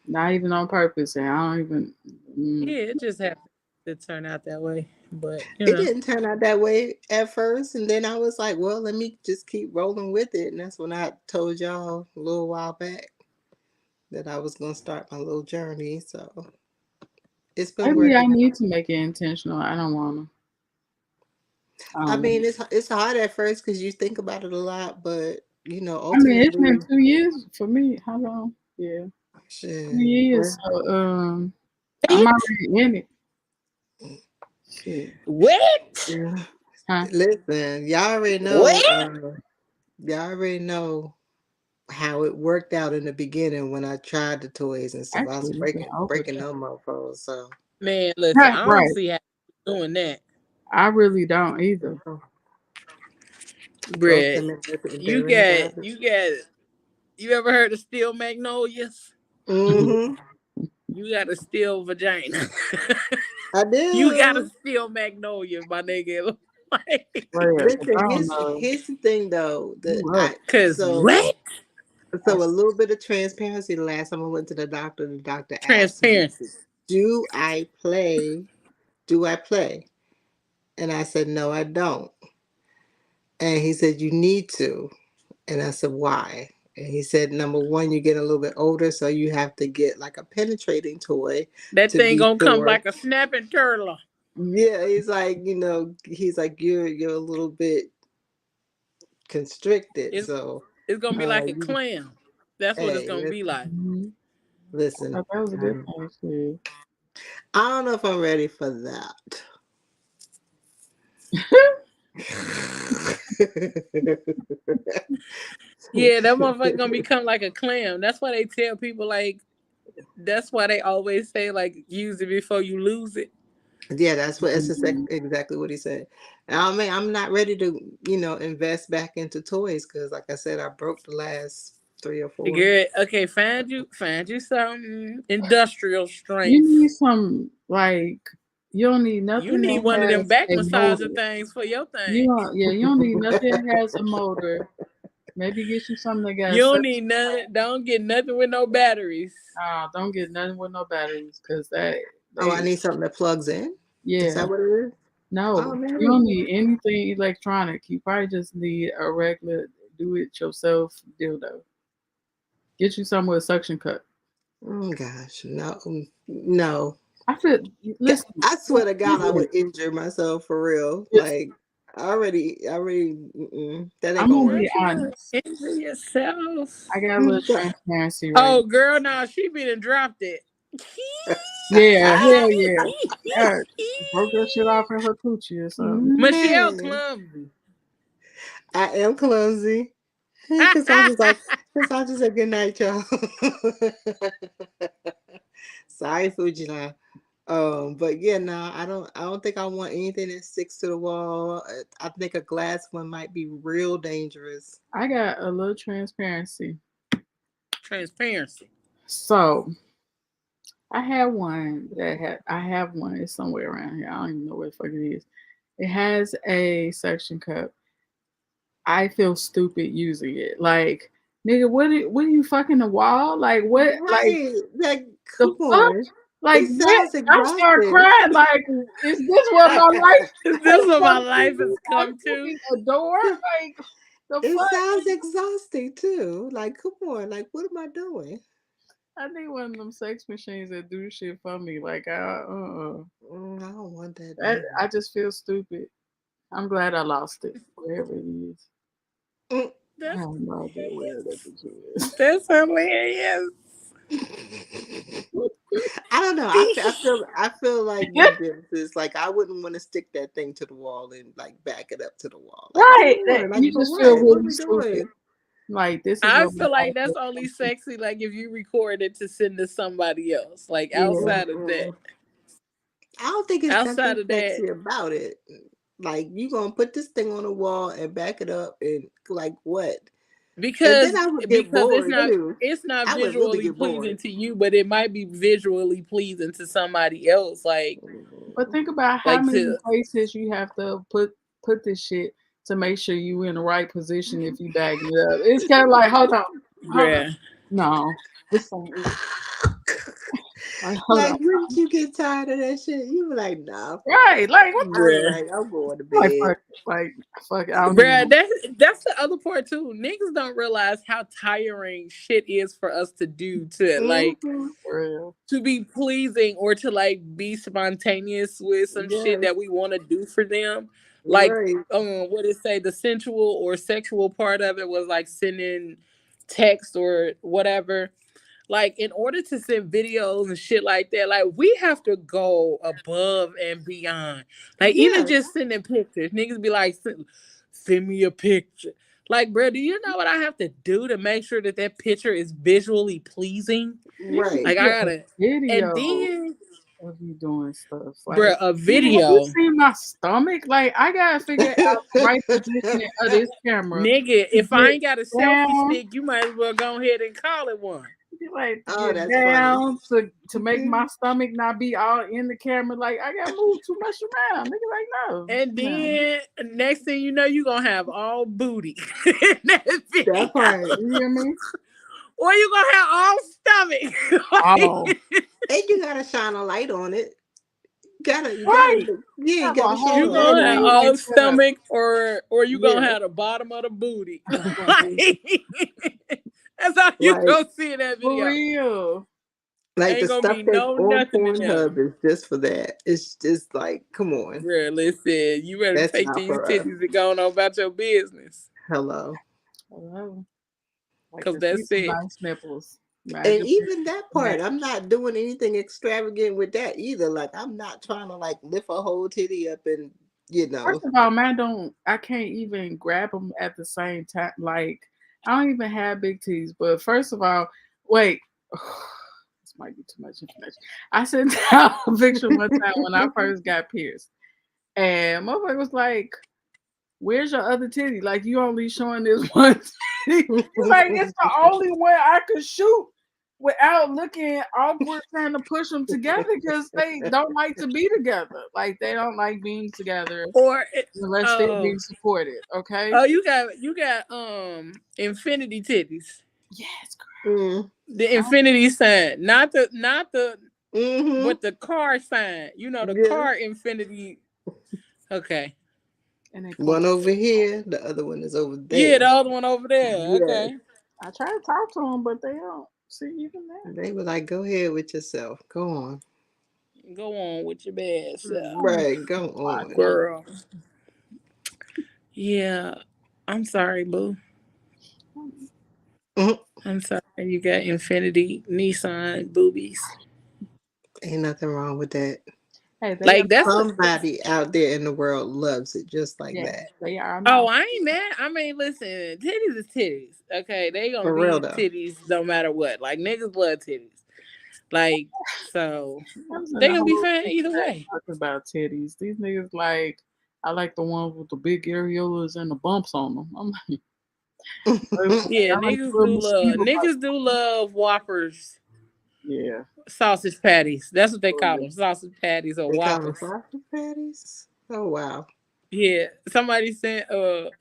Not even on purpose. And I don't even. Yeah, it just happened to turn out that way. But It didn't turn out that way at first, and then I was like, "Well, let me just keep rolling with it." And that's when I told y'all a little while back that I was gonna start my little journey. So it's been Maybe I working need out. to make it intentional. I don't want to. I I don't know. mean, it's hard at first because you think about it a lot, but I mean, it's been ultimately, 2 years for me. How long? Yeah, two shit. years. Well, So I'm what? already in it. Shit. What? yeah. Huh? Listen, What? y'all already know how it worked out in the beginning when I tried the toys and stuff. I was Actually, it's been over breaking that. them motherfuckers. So Man, listen, Right, I don't right. see how you're doing that. I really don't either. broke Bruh, them and you they're in the got garbage. you ever heard of steel magnolias? Mm-hmm. You got a steel vagina. I You got a do. steel magnolia, my nigga. Like, Well, I Listen, don't know. here's the thing though. That You up? I cause so what? so a little bit of transparency. The last time I went to the doctor asked me, Transparency. "Do I play do I play? And I said, no, I don't. And he said, you need to. And I said, why? And he said, number one, you get a little bit older, so you have to get like a penetrating toy That to thing be gonna come sure. like a snapping turtle. Yeah, he's like, he's like, you're a little bit constricted. It's So, it's gonna be like a you, clam. That's what it's hey, gonna be like. Mhm. I listen, thought that was a good thing too. I don't know if I'm ready for that. Yeah, that motherfucker gonna become like a clam. That's why they tell people like. That's why they always say like use it before you lose it. Yeah, that's Mhm. exactly what he said. I mean, I'm not ready to, invest back into toys because, like I said, I broke the last 3 or 4. Good. Okay, find you some industrial You need strength. some like you don't need You nothing need one of that them has back a massager motor. things for your You thing. don't yeah, you don't need nothing that has a motor. Maybe get you something that got You don't such need none. Don't get nothing with no batteries. don't get nothing with no batteries because that Oh, I they need something that plugs in. Is yeah. that what it is? Oh, No, you don't maybe. need anything electronic. You probably just need a regular do it yourself dildo. Get you something with a suction cup. Oh gosh, no, no. I feel listen, I swear to God, I listen, would injure myself for real. listen. Like, that ain't I'm gonna gonna work. be Not you gonna honest. injure yourself. I got a little transparency right Oh, now. girl, now she been and dropped it. Yeah, hell yeah. God, broke that shit off in her coochie or something. Michelle Man, clumsy. I am clumsy. Because I just said good night, y'all. Sorry, Fujina. But yeah, no, I don't think I want anything that sticks to the wall. I think a glass one might be real dangerous. I got a little transparency. Transparency. So I have one. It's somewhere around here. I don't even know where the fuck it is. It has a suction cup. I feel stupid using it. Like, nigga, what are you fucking the wall? Like what like Right. Like, the come fuck? on. Like It what? sounds I start exhausting. crying like is this what my life This has is what my come life has to? I come to. fucking adore? Like the It fuck? sounds exhausting too. Like, come on. Like, what am I doing? I need one of them sex machines that do shit for me. Like I don't want that I neither. just feel stupid. I'm glad I lost it, wherever it is. Mm. I That's have no idea where that bitch is. that's hilarious. I don't know. I feel like you did this. Like, I wouldn't want to stick that thing to the wall and like back it up to the wall. Like, come Right. on. Like, You for just feel what? What are really we stupid. doing? Like this is I what my feel like life that's has only come to. sexy like if you record it to send to somebody else. Like Yeah. Mm-mm. I don't think it's outside nothing of that, sexy about it. Like, you gonna put this thing on the wall and back it up and like what? And then because I would get because bored too. it's not I would really visually get pleasing bored. to you, but it might be visually pleasing to somebody else. But think about how Like many to places you have to put this shit to make sure you in the right position if you back it up. It's kind of like hold on, bruh. no, this ain't it. Like hold Like, on, wouldn't you get tired of that shit? You be like, nah, fuck right? it. Like what the I'll be Bruh. like, I'm going to like bed. fuck it, I don't even. Bruh, that's the other part too. Niggas don't realize how tiring shit is for us to do to like Mm-hmm. For real. to be pleasing or to like be spontaneous with some shit Yes, that we want to do for them. Like right, what it say the sensual or sexual part of it was like sending text or whatever. Like in order to send videos and shit like that, like we have to go above and beyond. Like even yes, just sending pictures, niggas be like, send me a picture. Like, bro, do you know what I have to do to make sure that that picture is visually pleasing? Even right. Like just I a gotta, and video then, of you doing stuff. bro, Like, a nigga, have you video, seen my stomach? Like, I gotta figure out the right positioning of this camera nigga. to If I get ain't got a selfie down. stick, you might as well go ahead and call it one. Like to Oh, get that's funny. down to make my stomach not be all in the camera. Like I gotta move too much around. Nigga, like And no. then next thing you know, you gonna have all booty in that That video. part. You hear me? Or you gonna have all stomach. Oh, And you gotta shine a light on it. You Right. gotta, yeah, you Have a gotta whole You show gonna have wedding everything. all like that. stomach or you gonna Yeah, have the bottom of the booty. That's how you like gonna see in that For video. real. the Ain't gonna stuff be that's no on nothing in there. Pornhub is just for that. It's just like, come on, Girl, listen, you better that's take not these for us. titties and go on about your business. Hello. Hello. Like Cause to see that's some it. nice nipples. And Imagine even that that. part, I'm not doing anything extravagant with that either. Like, I'm not trying to like lift a whole titty up and, you know. First of all, man, I can't even grab them at the same time. Like, I don't even have big teeth. But first of all, wait, this might be too much information. I sent down a picture one time when I first got pierced, and motherfucker was like, "Where's your other titty? Like, you only showing this one titty." He's like, "It's the only way I could shoot." Without looking awkward, trying to push them together because they don't like to be together. Like they don't like being together Or unless they're oh being supported. Okay. oh you got infinity titties. Yes, Mm. The infinity sign. Not the Mm-hmm. but the car sign. You know the Yeah. car infinity. Okay. and they point. One over here, the other one is over Yeah, the there. other one over there. Yes. Okay. I try to talk to them, but they don't see even that. They were like, go ahead with yourself. Go on. Go on with your bad self. Right, go Watch on. it. Girl. Yeah. I'm sorry, boo. Mhm. I'm sorry. You got infinity Nissan boobies. Ain't nothing wrong with that. Hey, they are Like that's a, Somebody out there in the world loves it just like yes, that. they are oh, not. I ain't mad. I mean, listen, titties is titties. Okay, they gonna For real be though. titties no matter what. Like niggas love titties. Like so, I was in they the gonna be whole fine group either chat way. talking about titties. These niggas like I like the ones with the big areolas and the bumps on them. I'm like, Yeah, I like the little mosquito bite. niggas do love Whoppers, Yeah. sausage patties. That's what they Oh, call yeah. them, sausage patties or They call them Whoppers. sausage patties. Oh wow. Yeah, somebody sent a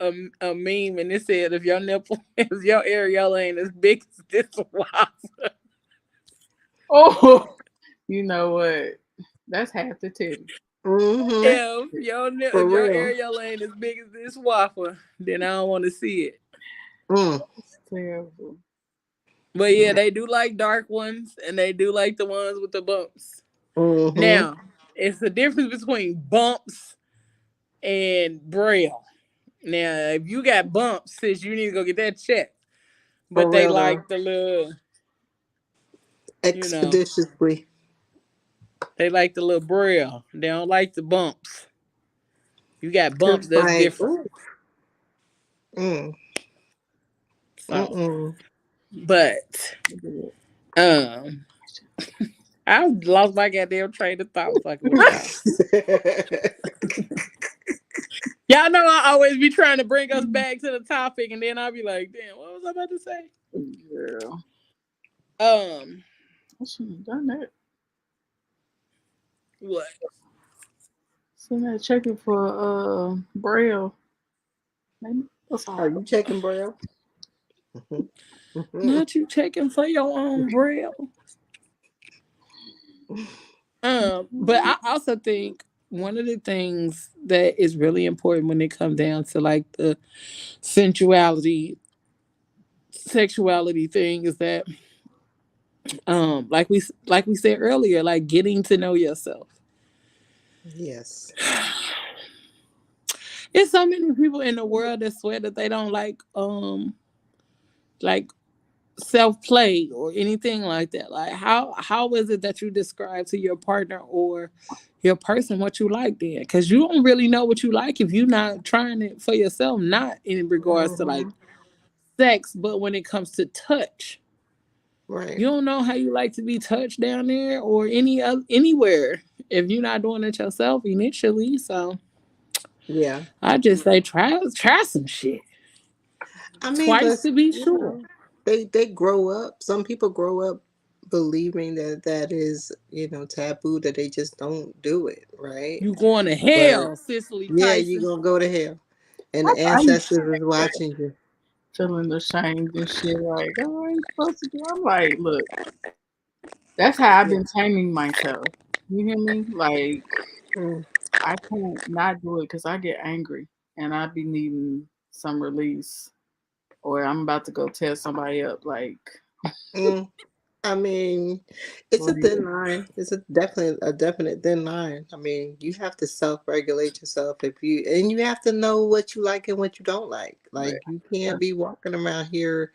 meme and it said if your nipple, if your areola ain't as big as this Whopper, Oh, you know what? That's half the titty. Mm-hmm. if For your real. areola ain't as big as this Whopper, then I don't want to see it. Mm. It's terrible. But yeah, they do like dark ones and they do like the ones with the bumps. Mm-hmm. Now, it's the difference between bumps and braille. Now, if you got bumps, sis, you need to go get that checked. For But they real though. like the little, you know, Expeditiously. they like the little braille. They don't like the bumps. You got bumps, Cause that's like, different. ooh, mm, So, mm-mm. but um, I lost my goddamn train of thought fucking with y'all. Y'all know I always be trying to bring us back to the topic, and then I'll be like, "Damn, what was I about to say?" Girl, Um, I shouldn't have done that. what? Sitting there checking for braille. Maybe that's Are all. you checking, bro? Mm-hmm. Not you checking for your own braille. But I also think one of the things that is really important when it comes down to like the sensuality, sexuality thing is that like we said earlier, like getting to know yourself. Yes. There's so many people in the world that swear that they don't like self play or anything like that. Like how is it that you describe to your partner or your person what you like then? Because you don't really know what you like if you're not trying it for yourself. Not in regards to like Mm-hmm. sex, but when it comes to touch, Right. you don't know how you like to be touched down there or anywhere if you're not doing it yourself initially. So Yeah. I just say try some shit I mean, twice but to be you sure. know, they grow up. Some people grow up believing that that is, taboo, that they just don't do it, right? You going to But hell, Cicely yeah, you Tyson. gonna go to hell, and the I used to ancestors is watching you. feeling ashamed and shit. Like, oh, I ain't supposed to do. I'm like, look, that's how I've Yeah. been taming myself. You hear me? Like, I can't not do it because I get angry and I be needing some release, or I'm about to go tear somebody up. Like, Mm. I mean, it's a what do thin you? line. It's a definite thin line. I mean, you have to self-regulate yourself and you have to know what you like and what you don't like. Right. Like you can't be walking around here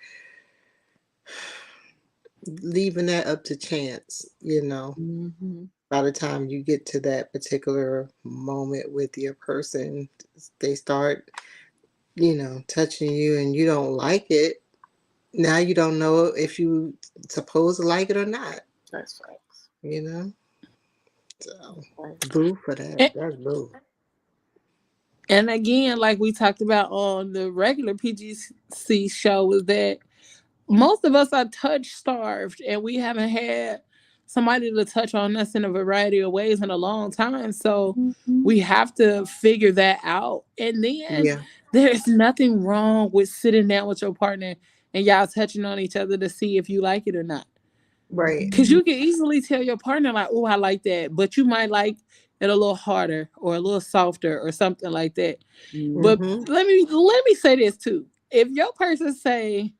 leaving that up to chance. Mm-hmm. By the time you get to that particular moment with your person, they start, touching you and you don't like it. Now you don't know if you supposed to like it or not, That's facts. you know? So Right. boo for that. And, That's boo. and again, like we talked about on the regular PGC show, is that most of us are touch starved and we haven't had somebody to touch on us in a variety of ways in a long time. So Mm-hmm. we have to figure that out. And then Yeah. there's nothing wrong with sitting down with your partner and y'all touching on each other to see if you like it or not. Right. Because you can easily tell your partner, like, oh, I like that. But you might like it a little harder or a little softer or something like that. Mm-hmm. But Mm-hmm. let me say this too. If your person say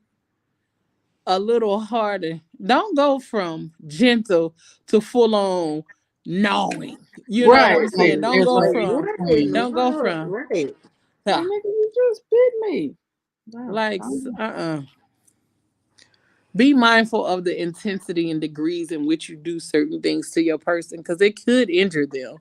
a little harder. Don't go from gentle to full on gnawing. You know what Right. I'm Right. Like, saying? Don't there's go a from between. don't go from Right. Like, uh, nigga, you just bit me. Wow. like be mindful of the intensity and degrees in which you do certain things to your person because it could injure them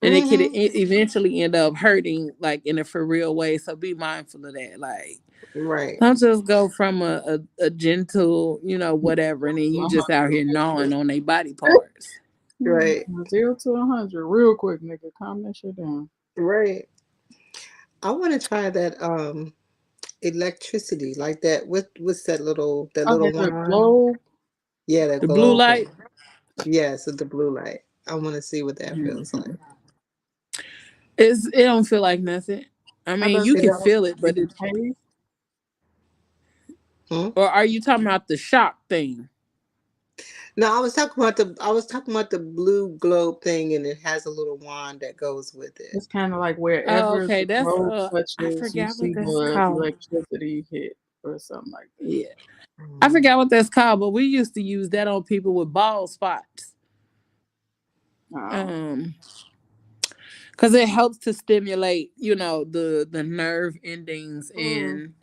and it could Mm-hmm. eventually end up hurting like in a for real way. So be mindful of that. Like Right. don't just go from a gentle, whatever, and then you just out here gnawing on their body parts. Right. 0 to 100, real quick, nigga. Calm that shit down. Right. I want to try that electricity like that. What's that little Okay, the wand? globe. Yeah, that The blue glow light, thing. Yes, with the blue light. I want to see what that feels like. it don't feel like nothing. I How mean, does you It can don't. feel it, is but it taste? Hmm? or are you talking about the shock thing? No, I was talking about the blue globe thing, and it has a little wand that goes with it. It's kind of like Oh, wherever okay. the That's globe I touches, you forgot what see that's the called. electricity hit or something like that. Yeah, I Mm. forgot what that's called, but we used to use that on people with bald spots. Oh. Um, because it helps to stimulate, the nerve endings Mm. in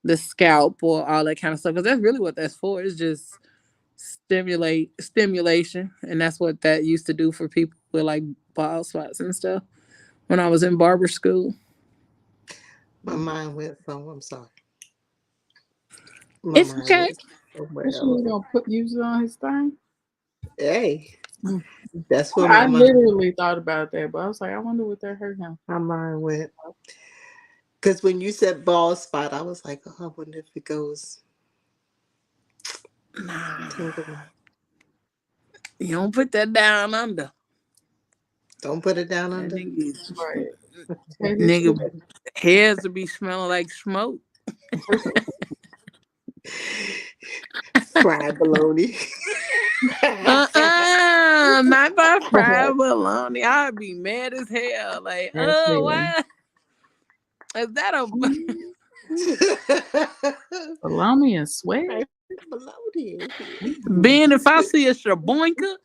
the scalp or all that kind of stuff. Because that's really what that's for. It's just stimulation, and that's what that used to do for people with like bald spots and stuff. When I was in barber school, My mind went I'm sorry. My it's mind okay. went somewhere This shit was else. gonna use it on his thing. Hey, Mm. that's where my I mind literally thought about that, but I was like, I wonder what that hurt him. my mind went. Because when you said bald spot, I was like, oh, I wonder if it goes Nah, tingling. you don't put that down under. Don't put it down That under. Right. Tell his nigga story. hairs to be smelling like smoke. Fried bologna. Not by fried bologna. I'd be mad as hell. Like, That's it. why is that a Bologna and sweat. Fried bologna. Ben? If I see a shaboinka,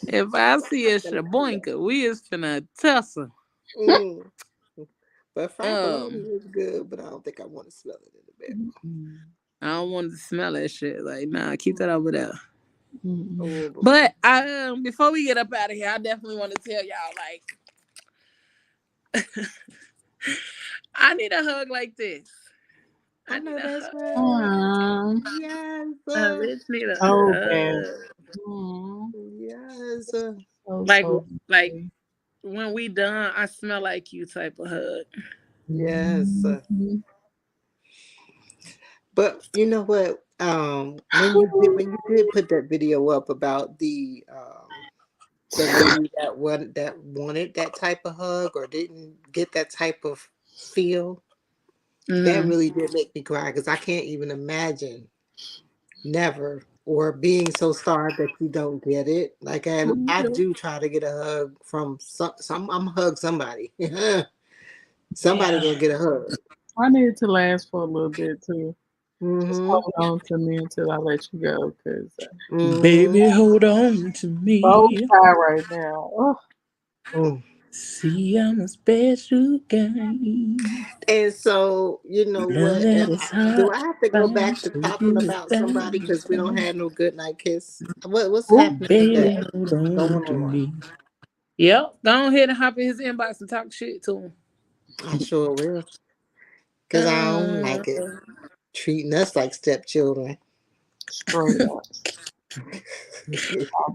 if I see a shaboinka, we is finna tussle. Mm. But fried bologna Um, is good, but I don't think I want to smell it in the bedroom. I don't want to smell that shit. Like, nah, keep that over there. Mm-mm. Oh, But before we get up out of here, I definitely want to tell y'all, like, I need a hug like this. I I need know a that's hug. right. Aw, Yes, A bitch need a so bad. hug. Aw, yes, Like, so like sweet. when we done, I smell like you type of hug. yes. Mhm. But you know what? When you did put that video up about the lady that wanted that type of hug or didn't get that type of feel, that Mm. really did make me cry because I can't even imagine never or being so starved that you don't get it. Like, and I Yeah. do try to get a hug from some. I'm hug somebody. Somebody Yeah. gonna get a hug. I need it to last for a little bit too. Just Mm-hmm. hold on to me until I let you go, because Mm-hmm. Baby, hold on to so me. tired right now. Oh, Mm. See, I'm a special guy. And so, you know Love what? that is Do hot. I have to go Fine, back to so talking good as about somebody fine. because we don't have no good night kiss? What's oh, happening with Baby, that? hold What's on going to on? me. Yep. Go ahead and hop in his inbox and talk shit to him. I sure will, because I don't Uh, like it treating us like stepchildren. straight up.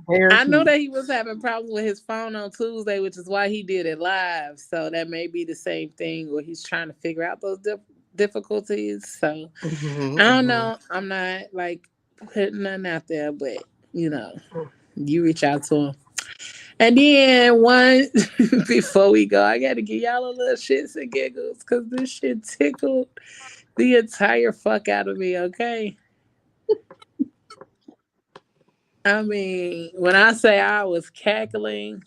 Bears I know me. that he was having problems with his phone on Tuesday, which is why he did it live. So that may be the same thing where he's trying to figure out those difficulties. So I don't Mm-hmm, know. I'm not like putting nothing out there, but you know, mm-hmm. you reach out to him. And then one before we go, I gotta give y'all a little shits and giggles because this shit tickled the entire fuck out of me. Okay, I mean, when I say I was cackling,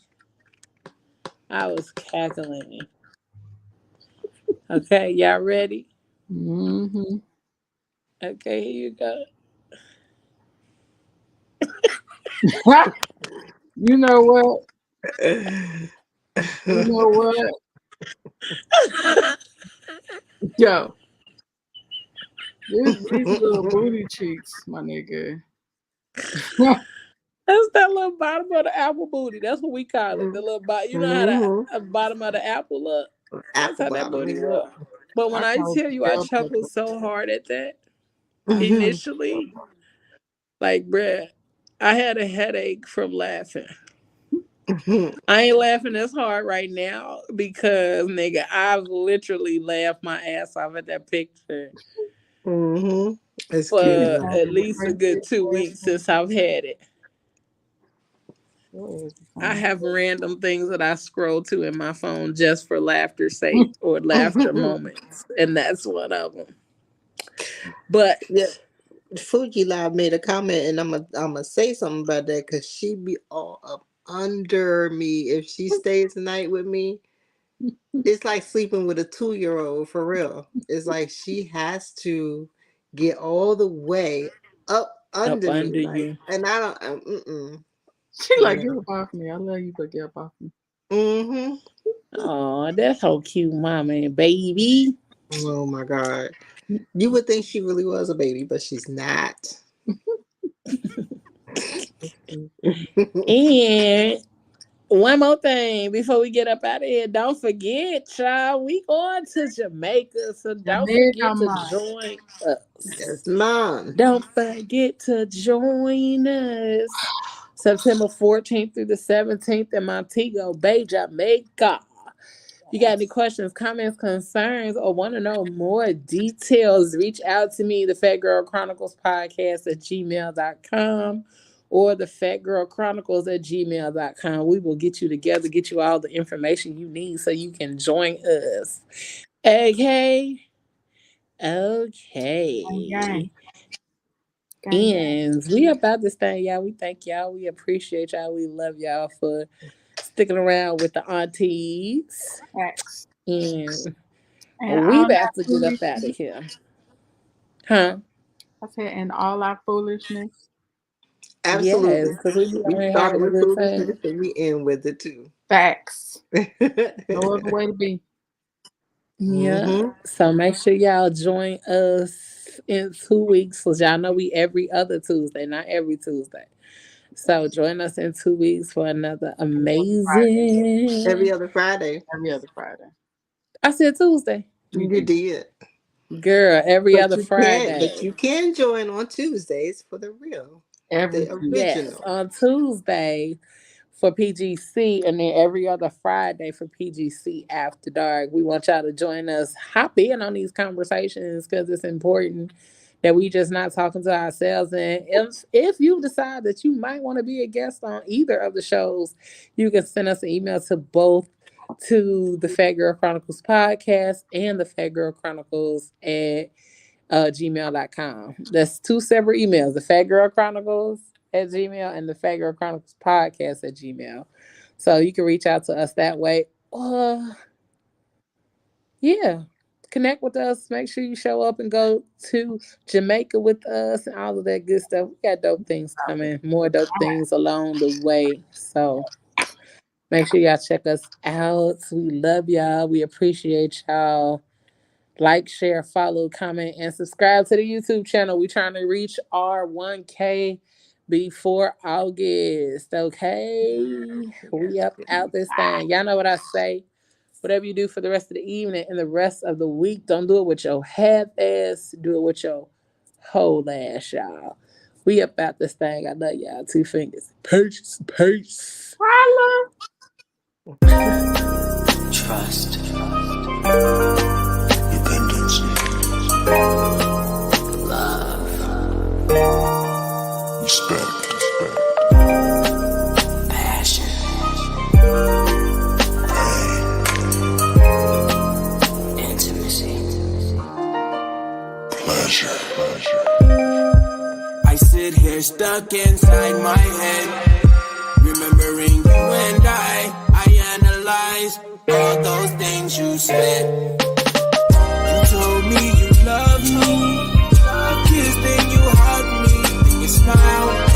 I was cackling. Okay, y'all ready? Mm-hmm. Okay, here you go. You know what? You know what? Yo, these little booty cheeks, my nigga. That's that little bottom of the apple booty. That's what we call it. The little bottom. You know how the Mm-hmm. bottom of the apple look. That's Apple how that bottom, booty yeah. look. But when I I call tell it you, I bell chuckled pepper. so hard at that Mm-hmm. initially. Like, bruh, I had a headache from laughing. I ain't laughing as hard right now because, nigga, I've literally laughed my ass off at that picture Mm-hmm. It's cute. for Though. at least a good 2 weeks since I've had it. Your ass is I funny. have random things that I scroll to in my phone just for laughter's sake or laughter moments, and that's one of them. Yeah, But Fuji Live made a comment, and I'm gonna say something about that because she be all up under me if she stays the night with me. It's like sleeping with a 2-year-old for real. It's like she has to get all the way up up under me, under like, you. and I don't. Mm-mm, She like, no. get up off me. I love you, but get up off me. Mm-hmm. Oh, that's so cute, mama and baby. Oh my god, you would think she really was a baby, but she's not. And one more thing before we get up out of here. Don't forget, y'all, we going to Jamaica. So don't Jamaica, forget to man. join us. Yes, mom. Don't forget to join us. September 14th through the 17th in Montego Bay, Jamaica. If you got any questions, comments, concerns, or want to know more details, reach out to me, the Fat Girl Chronicles podcast at gmail.com or the Fat Girl Chronicles at gmail.com. We will get you together, get you all the information you need so you can join us. Okay. Gang, gang. Okay. Gang, gang. And we about this thing, y'all. We thank y'all. We appreciate y'all. We love y'all for sticking around with the aunties. Facts. And And we all that about to get up out of foolishness. here. Huh? I said, and all our foolishness. Yes, Absolutely. because we be on We here started having a with good foolishness time. and we end with it too. Facts. No other way to be. Yeah. Mm-hmm. So make sure y'all join us in 2 weeks. Cause y'all know we every other Tuesday, not every Tuesday. So join us in 2 weeks for another Every other Friday. Every amazing. other Friday. Every other Friday. I said Tuesday. You You did. did. Girl, every But other you can but Friday. you can join on Tuesdays for the real. Every The Tuesday. Yes, original. on Tuesday for PGC and then every other Friday for PGC After Dark. We want y'all to join us. Hop in on these conversations because it's important that we just not talking to ourselves. And if you decide that you might want to be a guest on either of the shows, you can send us an email to both to the Fat Girl Chronicles podcast and the Fat Girl Chronicles at gmail.com. That's 2 separate emails, the Fat Girl Chronicles at Gmail and the Fat Girl Chronicles podcast at Gmail. So you can reach out to us that way. Yeah, connect with us. Make sure you show up and go to Jamaica with us and all of that good stuff. We got dope things coming, more dope things along the way. So make sure y'all check us out. We love y'all. We appreciate y'all. Like, share, follow, comment, and subscribe to the YouTube channel. We're trying to reach our 1K before August. Okay? We up out this thing. Y'all know what I say. Whatever you do for the rest of the evening and the rest of the week, don't do it with your half ass. Do it with your whole ass, y'all. We up out this thing. I love y'all. 2 fingers. Peace. Peace. Holla. Trust. Dependency. Love. Respect. Passion. Pain. Intimacy. Pleasure. I sit here stuck inside my head, remembering you and I analyze all those things you said. You told me you loved me.